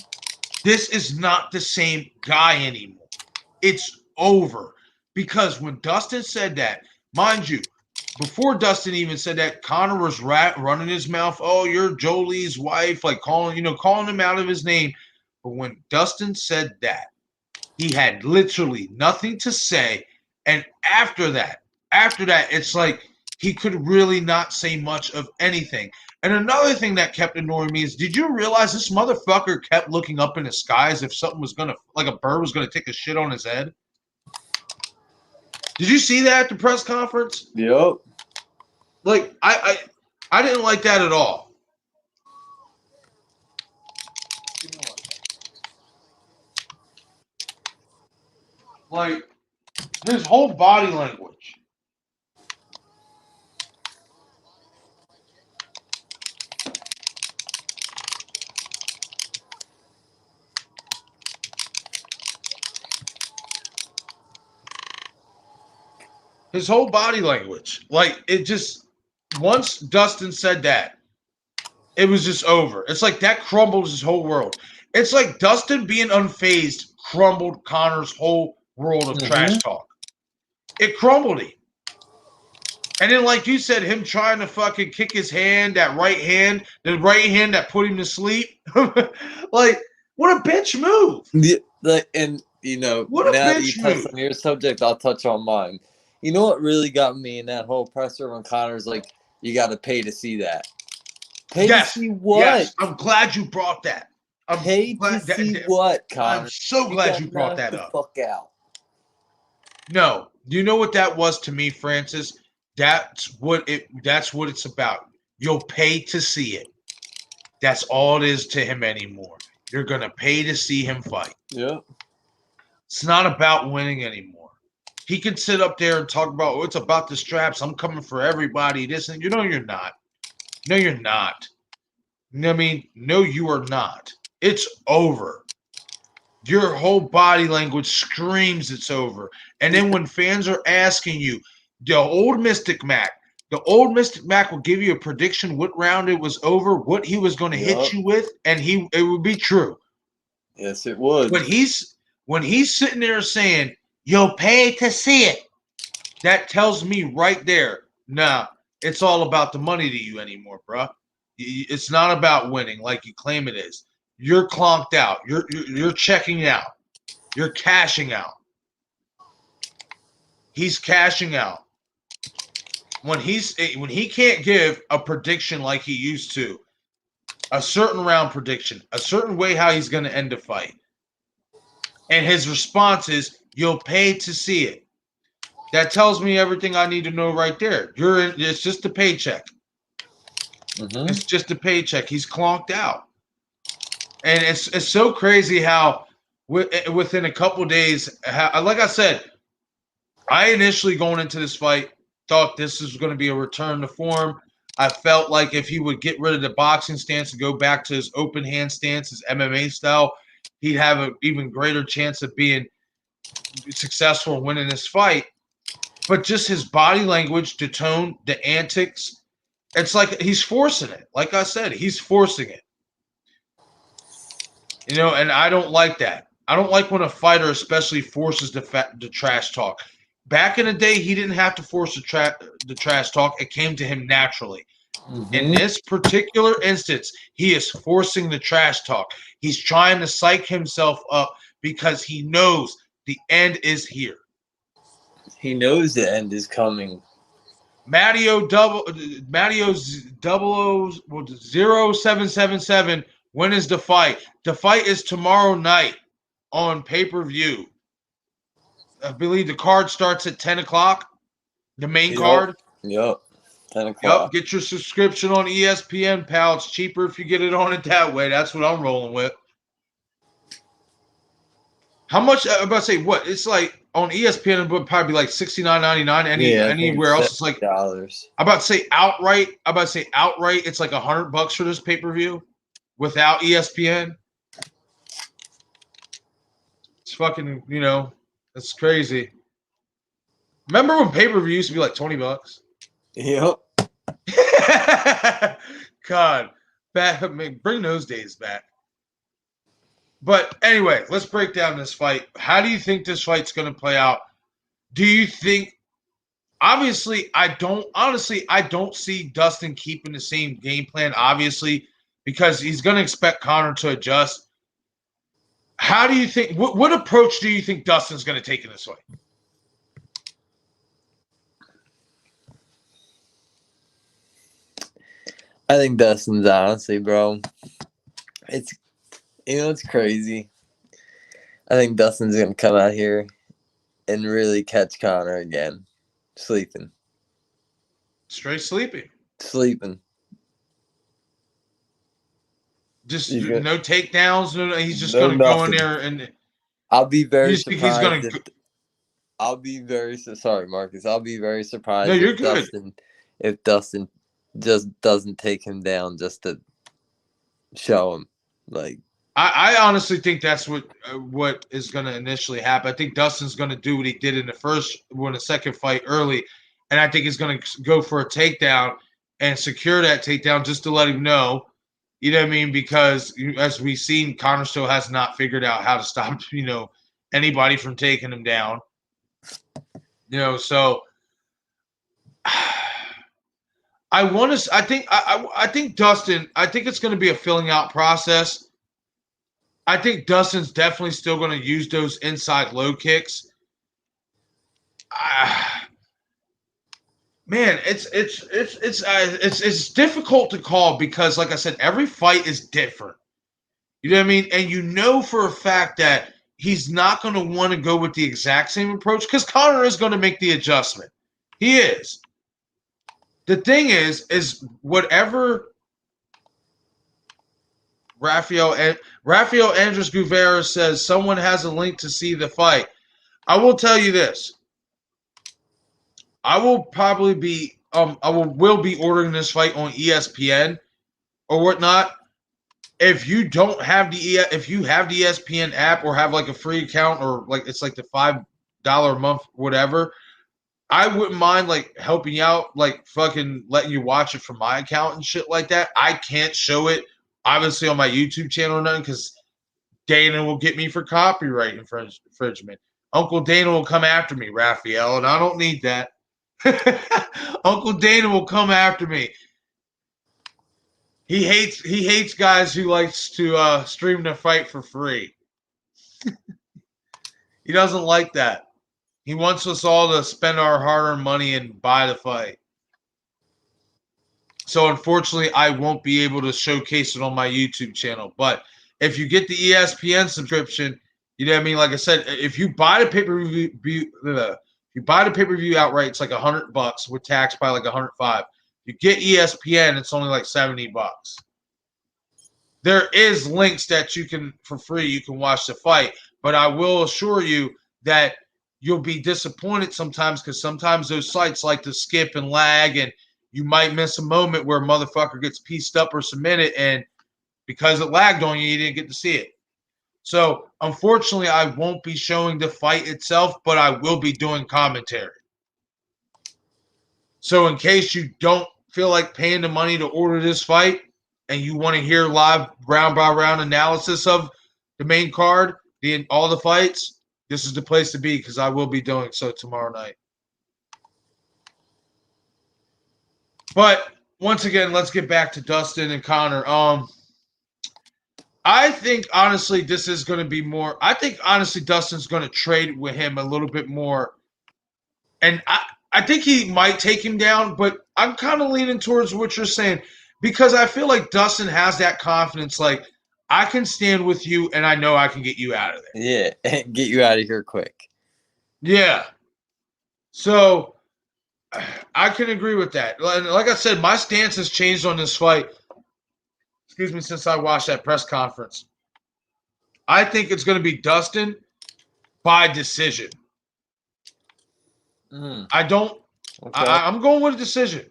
A: This is not the same guy anymore. It's over. Because when Dustin said that, mind you, before Dustin even said that, Conor was running his mouth. Oh, you're Jolie's wife, like calling him out of his name. But when Dustin said that, he had literally nothing to say. And after that, it's like he could really not say much of anything. And another thing that kept annoying me is, did you realize this motherfucker kept looking up in the sky as if something was going to, like a bird was going to take a shit on his head? Did you see that at the press conference?
B: Yep.
A: Like, I didn't like that at all. Like, his whole body language. His whole body language. Like, it just, once Dustin said that, it was just over. It's like that crumbled his whole world. It's like Dustin being unfazed crumbled Conor's whole world of trash talk. It crumbled him. And then, like you said, him trying to fucking kick his hand, the right hand that put him to sleep. Like, what a bitch move.
B: What a now
A: bitch
B: you touched on your subject, I'll touch on mine. You know what really got me in that whole presser when Conor's like, you got to pay to see that. Pay to see what?
A: Yes, I'm glad you brought that.
B: Pay to see what, Conor?
A: I'm so glad you brought that up.
B: Fuck out.
A: No, you know what that was to me, Francis? That's what it's about. You'll pay to see it. That's all it is to him anymore. You're gonna pay to see him fight.
B: Yeah.
A: It's not about winning anymore. He can sit up there and talk about, it's about the straps. I'm coming for everybody. This and you're not. No, you're not. I mean, no, you are not. It's over. your whole body language screams it's over. And then when fans are asking you, the old Mystic Mac will give you a prediction what round it was over, what he was going to hit you with, and it would be true.
B: Yes, it would.
A: When he's sitting there saying, "You'll pay to see it," that tells me right there, nah, it's all about the money to you anymore, bro. It's not about winning like you claim it is. You're clonked out. You're checking out. You're cashing out. He's cashing out. When he can't give a prediction like he used to, a certain round prediction, a certain way how he's going to end the fight, and his response is, "You'll pay to see it." That tells me everything I need to know right there. It's just a paycheck.
B: Mm-hmm.
A: It's just a paycheck. He's clonked out, and it's so crazy how within a couple days, like I said, I initially going into this fight thought this was going to be a return to form. I felt like if he would get rid of the boxing stance and go back to his open hand stance, his MMA style, he'd have an even greater chance of being successful in winning this fight. But just his body language, the tone, the antics, it's like he's forcing it. Like I said, he's forcing it. And I don't like that. I don't like when a fighter especially forces the trash talk. Back in the day, he didn't have to force the trash talk. It came to him naturally.
B: Mm-hmm.
A: In this particular instance, he is forcing the trash talk. He's trying to psych himself up because he knows the end is here.
B: He knows the end is coming.
A: Mattio's 0777. When is the fight? The fight is tomorrow night on pay-per-view. I believe the card starts at 10 o'clock. The main card.
B: Yep. 10 o'clock.
A: Yep. Get your subscription on ESPN, pal. It's cheaper if you get it on it that way. That's what I'm rolling with. How much? I'm about to say what? It's like on ESPN, it would probably be like $69.99. Anywhere else, it's like
B: $70.
A: I'm about to say outright. It's like $100 for this pay-per-view without ESPN. It's fucking, it's crazy. Remember when pay-per-view used to be like $20?
B: Yep.
A: God, bring those days back. But anyway, let's break down this fight. How do you think this fight's going to play out? Do you think? Obviously, I don't see Dustin keeping the same game plan. Obviously, because he's going to expect Conor to adjust. How do you think? What approach do you think Dustin's going to take in this fight?
B: I think Dustin's honestly, bro. It's crazy. I think Dustin's gonna come out here and really catch Conor again. Sleeping.
A: Straight sleeping. Just no takedowns. No, he's just gonna go in there and.
B: I'll be very surprised.
A: He's gonna.
B: Sorry, Marcus. I'll be very surprised.
A: No, you're good.
B: If Dustin just doesn't take him down just to show him, like.
A: I honestly think that's what is going to initially happen. I think Dustin's going to do what he did in the second fight early, and I think he's going to go for a takedown and secure that takedown just to let him know, you know what I mean? Because as we've seen, Conor still has not figured out how to stop, anybody from taking him down. So I think Dustin. I think it's going to be a filling out process. I think Dustin's definitely still going to use those inside low kicks. Man, it's difficult to call because, like I said, every fight is different. You know what I mean? And for a fact that he's not going to want to go with the exact same approach because Conor is going to make the adjustment. He is. The thing is whatever Rafael Andres Guevara says someone has a link to see the fight. I will tell you this. I will probably be will be ordering this fight on ESPN or whatnot. if you don't have if you have the ESPN app or have like a free account or like it's like the $5 a month, whatever, I wouldn't mind like helping you out, like fucking letting you watch it from my account and shit like that. I can't show it obviously on my YouTube channel or nothing because Dana will get me for copyright infringement. Uncle Dana will come after me, Raphael, and I don't need that. Uncle Dana will come after me. He hates guys who likes to stream the fight for free. He doesn't like that. He wants us all to spend our hard-earned money and buy the fight. So unfortunately, I won't be able to showcase it on my YouTube channel. But if you get the ESPN subscription, you know what I mean. Like I said, if you buy the pay-per-view outright, it's like $100 with tax by like 105. You get ESPN, it's only like $70. There is links that you can for free. You can watch the fight, but I will assure you that you'll be disappointed sometimes because sometimes those sites like to skip and lag, and you might miss a moment where a motherfucker gets pieced up or submitted, and because it lagged on you, you didn't get to see it. So unfortunately, I won't be showing the fight itself, but I will be doing commentary. So in case you don't feel like paying the money to order this fight and you want to hear live round by round analysis of the main card, all the fights, this is the place to be because I will be doing so tomorrow night. But once again, let's get back to Dustin and Conor. I think honestly this is going to be more. I think honestly Dustin's going to trade with him a little bit more, and I think he might take him down. But I'm kind of leaning towards what you're saying because I feel like Dustin has that confidence. Like I can stand with you, and I know I can get you out of there.
B: Yeah, get you out of here quick.
A: Yeah. So I can agree with that. Like I said, my stance has changed on this fight. Excuse me, since I watched that press conference. I think it's going to be Dustin by decision. I don't. Okay. I'm going with a decision.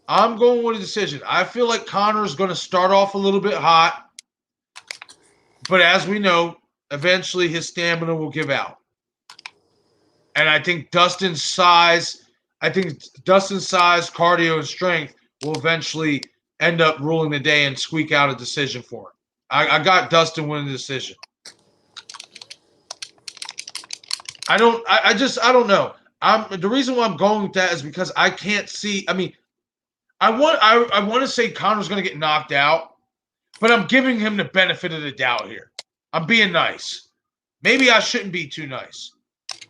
A: I feel like Conor is going to start off a little bit hot, but as we know, eventually his stamina will give out. And I think Dustin's size, cardio, and strength will eventually end up ruling the day and squeak out a decision for him. I got Dustin winning the decision. I don't know. The reason why I'm going with that is because I can't see. I mean, I want to say Conor's going to get knocked out, but I'm giving him the benefit of the doubt here. I'm being nice. Maybe I shouldn't be too nice. You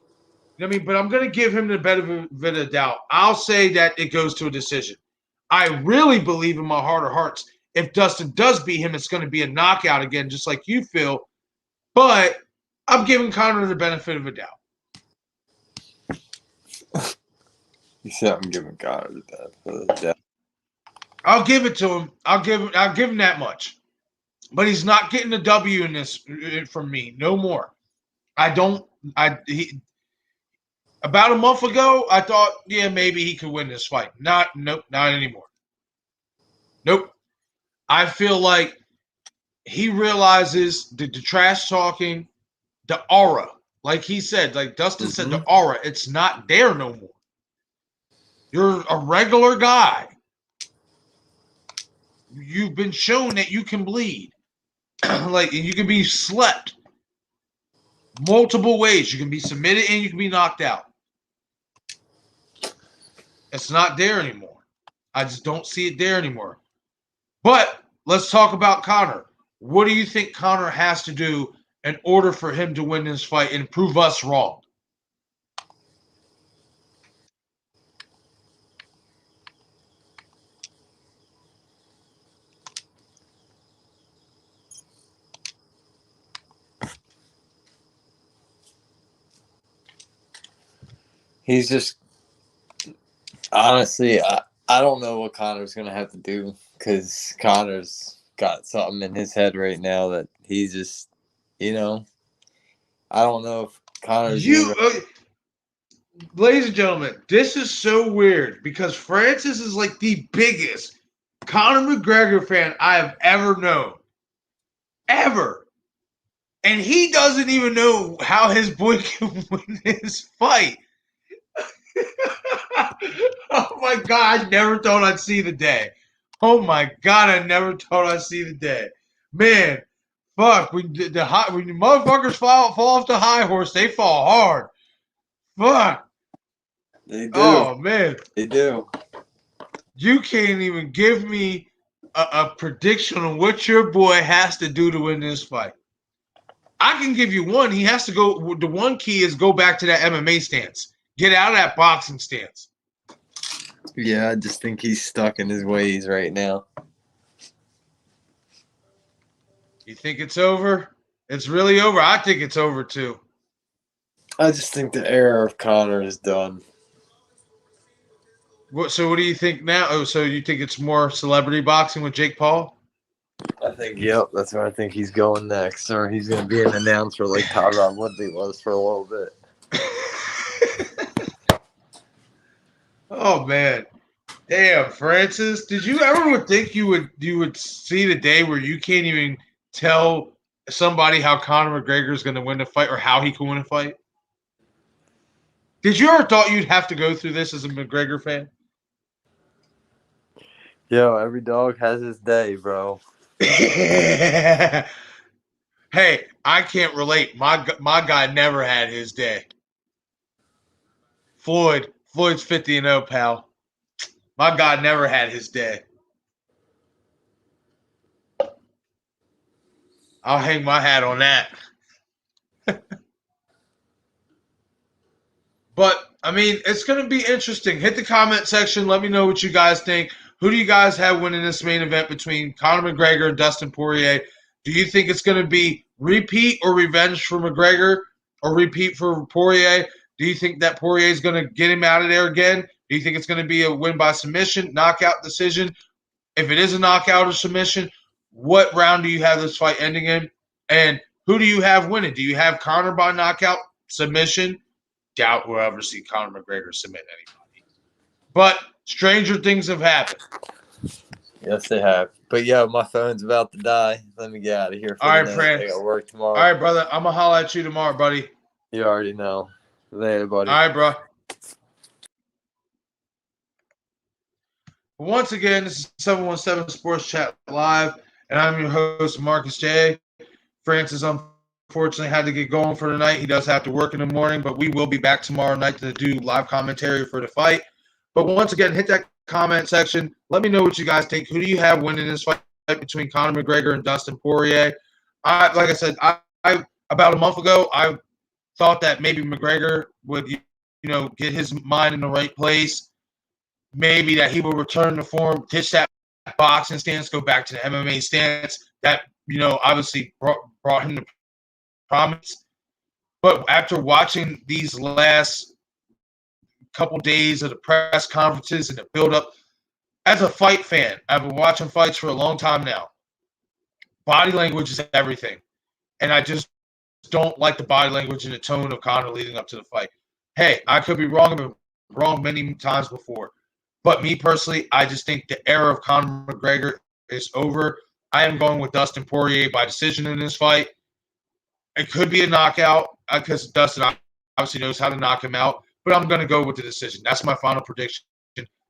A: know what I mean? But I'm going to give him the benefit of the doubt. I'll say that it goes to a decision. I really believe in my heart of hearts, if Dustin does beat him, it's going to be a knockout again, just like you feel. But I'm giving Conor the benefit of a doubt.
B: You said I'm giving Conor the benefit of the doubt.
A: I'll give it to him. I'll give him that much. But he's not getting a W in this from me. No more. About a month ago, I thought, yeah, maybe he could win this fight. Nope, not anymore. Nope. I feel like he realizes the trash talking, the aura, like he said, like Dustin said, the aura, it's not there no more. You're a regular guy. You've been shown that you can bleed. Like, and you can be slept multiple ways. You can be submitted and you can be knocked out. It's not there anymore. I just don't see it there anymore. But let's talk about Conor. What do you think Conor has to do in order for him to win this fight and prove us wrong?
B: He's just honestly, I don't know what Conor's gonna have to do because Conor's got something in his head right now that he just, I don't know if Conor's.
A: Ladies and gentlemen, this is so weird because Francis is like the biggest Conor McGregor fan I have ever known. ever. And he doesn't even know how his boy can win this fight. Oh my God, I never thought I'd see the day. Oh my God, I never thought I'd see the day. Man, fuck, when the motherfuckers fall off the high horse, they fall hard. Fuck.
B: They do.
A: Oh man.
B: They do.
A: You can't even give me a prediction on what your boy has to do to win this fight. I can give you one. He has to go. The one key is go back to that MMA stance. Get out of that boxing stance.
B: Yeah, I just think he's stuck in his ways right now.
A: You think it's over? It's really over. I think it's over too.
B: I just think the era of Conor is done.
A: So what do you think now? Oh, so you think it's more celebrity boxing with Jake Paul?
B: I think, yep, that's where I think he's going next. Or he's going to be an announcer like Tyrone Woodley was for a little bit.
A: Oh man, damn, Francis! Did you ever think you would see the day where you can't even tell somebody how Conor McGregor is going to win the fight or how he can win a fight? Did you ever thought you'd have to go through this as a McGregor fan?
B: Yo, every dog has his day, bro.
A: Hey, I can't relate. My guy never had his day. Floyd's 50-0, pal. My guy never had his day. I'll hang my hat on that. But, I mean, it's going to be interesting. Hit the comment section. Let me know what you guys think. Who do you guys have winning this main event between Conor McGregor and Dustin Poirier? Do you think it's going to be repeat or revenge for McGregor or repeat for Poirier? Do you think that Poirier is going to get him out of there again? Do you think it's going to be a win by submission, knockout decision? If it is a knockout or submission, what round do you have this fight ending in? And who do you have winning? Do you have Conor by knockout, submission? Doubt we'll ever see Conor McGregor submit anybody. But stranger things have happened.
B: Yes, they have. But, yo, my phone's about to die. Let me get out of here for
A: All right,
B: the night.
A: friend.
B: I got work tomorrow.
A: All right, brother. I'm going to holler at you tomorrow, buddy.
B: You already know. Later, buddy.
A: All right, bro. Once again, this is 717 Sports Chat Live, and I'm your host, Marcus J. Francis, unfortunately, had to get going for tonight. He does have to work in the morning, but we will be back tomorrow night to do live commentary for the fight. But once again, hit that comment section. Let me know what you guys think. Who do you have winning this fight between Conor McGregor and Dustin Poirier? Like I said, I about a month ago, I thought that maybe McGregor would, get his mind in the right place. Maybe that he will return to form, ditch that boxing stance, go back to the MMA stance. That, obviously brought him to promise. But after watching these last couple days of the press conferences and the build-up, as a fight fan, I've been watching fights for a long time now. Body language is everything. And I just don't like the body language and the tone of Conor leading up to the fight. Hey, I could be wrong. I've been wrong many times before. But me personally, I just think the era of Conor McGregor is over. I am going with Dustin Poirier by decision in this fight. It could be a knockout because Dustin obviously knows how to knock him out. But I'm going to go with the decision. That's my final prediction,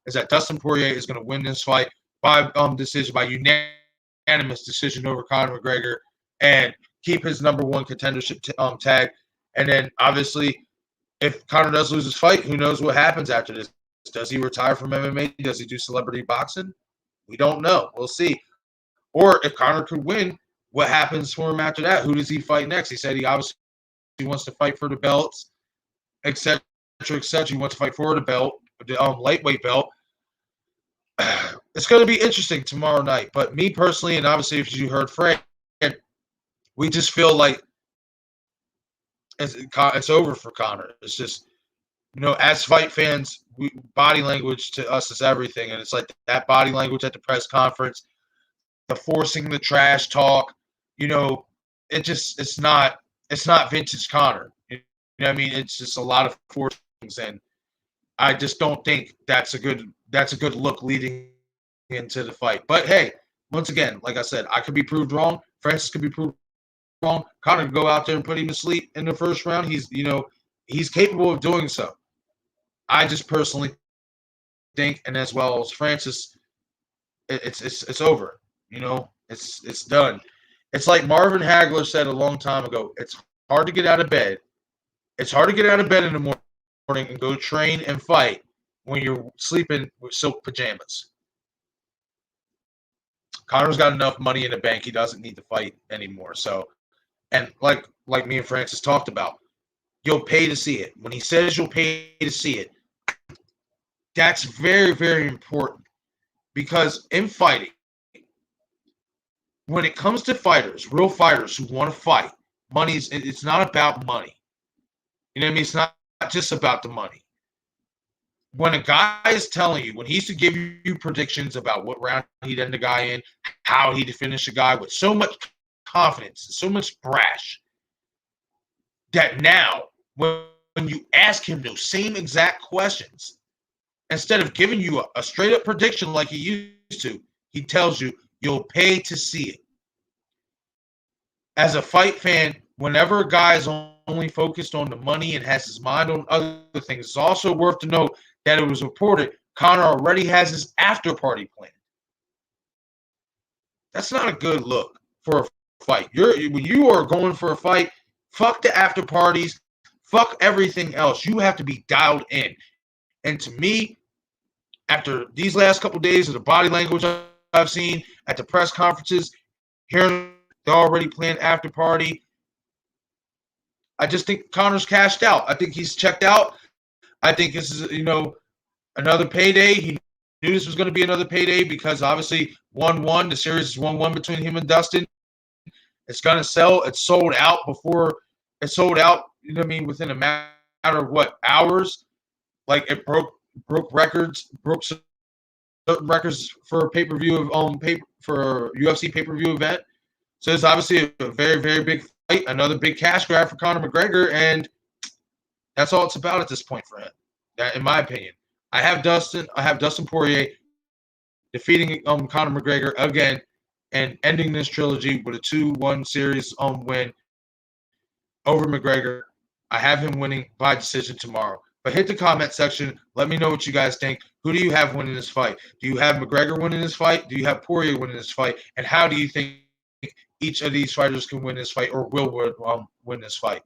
A: is that Dustin Poirier is going to win this fight by decision, by unanimous decision over Conor McGregor, and keep his number one contendership tag. And then, obviously, if Conor does lose his fight, who knows what happens after this? Does he retire from MMA? Does he do celebrity boxing? We don't know. We'll see. Or if Conor could win, what happens for him after that? Who does he fight next? He said he obviously wants to fight for the belts, etc., etc. He wants to fight for the belt, the lightweight belt. It's going to be interesting tomorrow night. But me personally, and obviously if you heard Frank, we just feel like it's over for Conor. It's just, as fight fans, body language to us is everything. And it's like that body language at the press conference, the forcing the trash talk, it's not vintage Conor. You know what I mean? It's just a lot of forcings, and I just don't think that's a good look leading into the fight. But hey, once again, like I said, I could be proved wrong. Francis could be proved wrong. Conor can go out there and put him to sleep in the first round. He's capable of doing so. I just personally think, and as well as Francis, it's over. It's done. It's like Marvin Hagler said a long time ago. It's hard to get out of bed. It's hard to get out of bed in the morning and go train and fight when you're sleeping with silk pajamas. Conor's got enough money in the bank. He doesn't need to fight anymore. So, and like me and Francis talked about, you'll pay to see it. When he says you'll pay to see it, that's very, very important. Because in fighting, when it comes to fighters, real fighters who want to fight, it's not about money. You know what I mean? It's not just about the money. When a guy is telling you, when he used to give you predictions about what round he'd end the guy in, how he'd finish a guy with so much confidence, so much brash, that now when you ask him those same exact questions, instead of giving you a straight up prediction like he used to, he tells you you'll pay to see it. As a fight fan, whenever a guy is only focused on the money and has his mind on other things, it's also worth to note that it was reported Conor already has his after party planned. That's not a good look for a fight. When you are going for a fight, fuck the after parties, fuck everything else. You have to be dialed in. And to me, after these last couple of days of the body language I've seen at the press conferences, hearing the already planned after party, I just think Conor's cashed out. I think he's checked out. I think this is, another payday. He knew this was going to be another payday because obviously 1-1. The series is 1-1 between him and Dustin. It's going to sell. It sold out before it sold out, within a matter of hours. Like it broke records, broke certain records for a pay-per-view for a UFC pay-per-view event. So it's obviously a very, very big fight, another big cash grab for Conor McGregor, and that's all it's about at this point for him. That, in my opinion, I have Dustin Poirier defeating Conor McGregor again and ending this trilogy with a 2-1 series win over McGregor. I have him winning by decision tomorrow. But hit the comment section. Let me know what you guys think. Who do you have winning this fight? Do you have McGregor winning this fight? Do you have Poirier winning this fight? And how do you think each of these fighters can win this fight or will win this fight?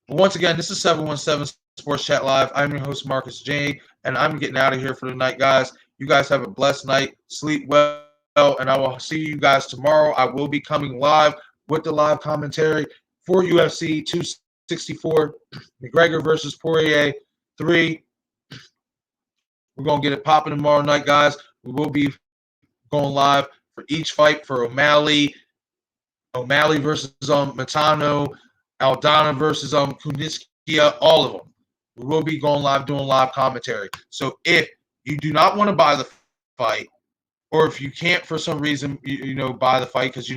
A: But once again, this is 717 Sports Chat Live. I'm your host, Marcus J, and I'm getting out of here for the night, guys. You guys have a blessed night. Sleep well, and I will see you guys tomorrow. I will be coming live with the live commentary for UFC 264, McGregor versus Poirier 3. We're going to get it popping tomorrow night, guys. We will be going live for each fight for O'Malley versus Matano, Aldana versus Kunitskia, all of them. We will be going live doing live commentary. So if you do not want to buy the fight, or if you can't for some reason, buy the fight because,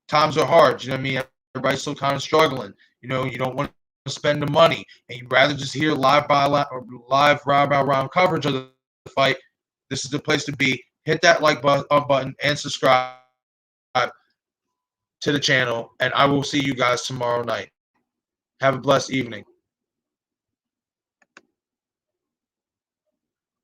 A: times are hard. You know what I mean? Everybody's still kind of struggling. You don't want to spend the money, and you'd rather just hear live round by round coverage of the fight. This is the place to be. Hit that like button and subscribe to the channel, and I will see you guys tomorrow night. Have a blessed evening.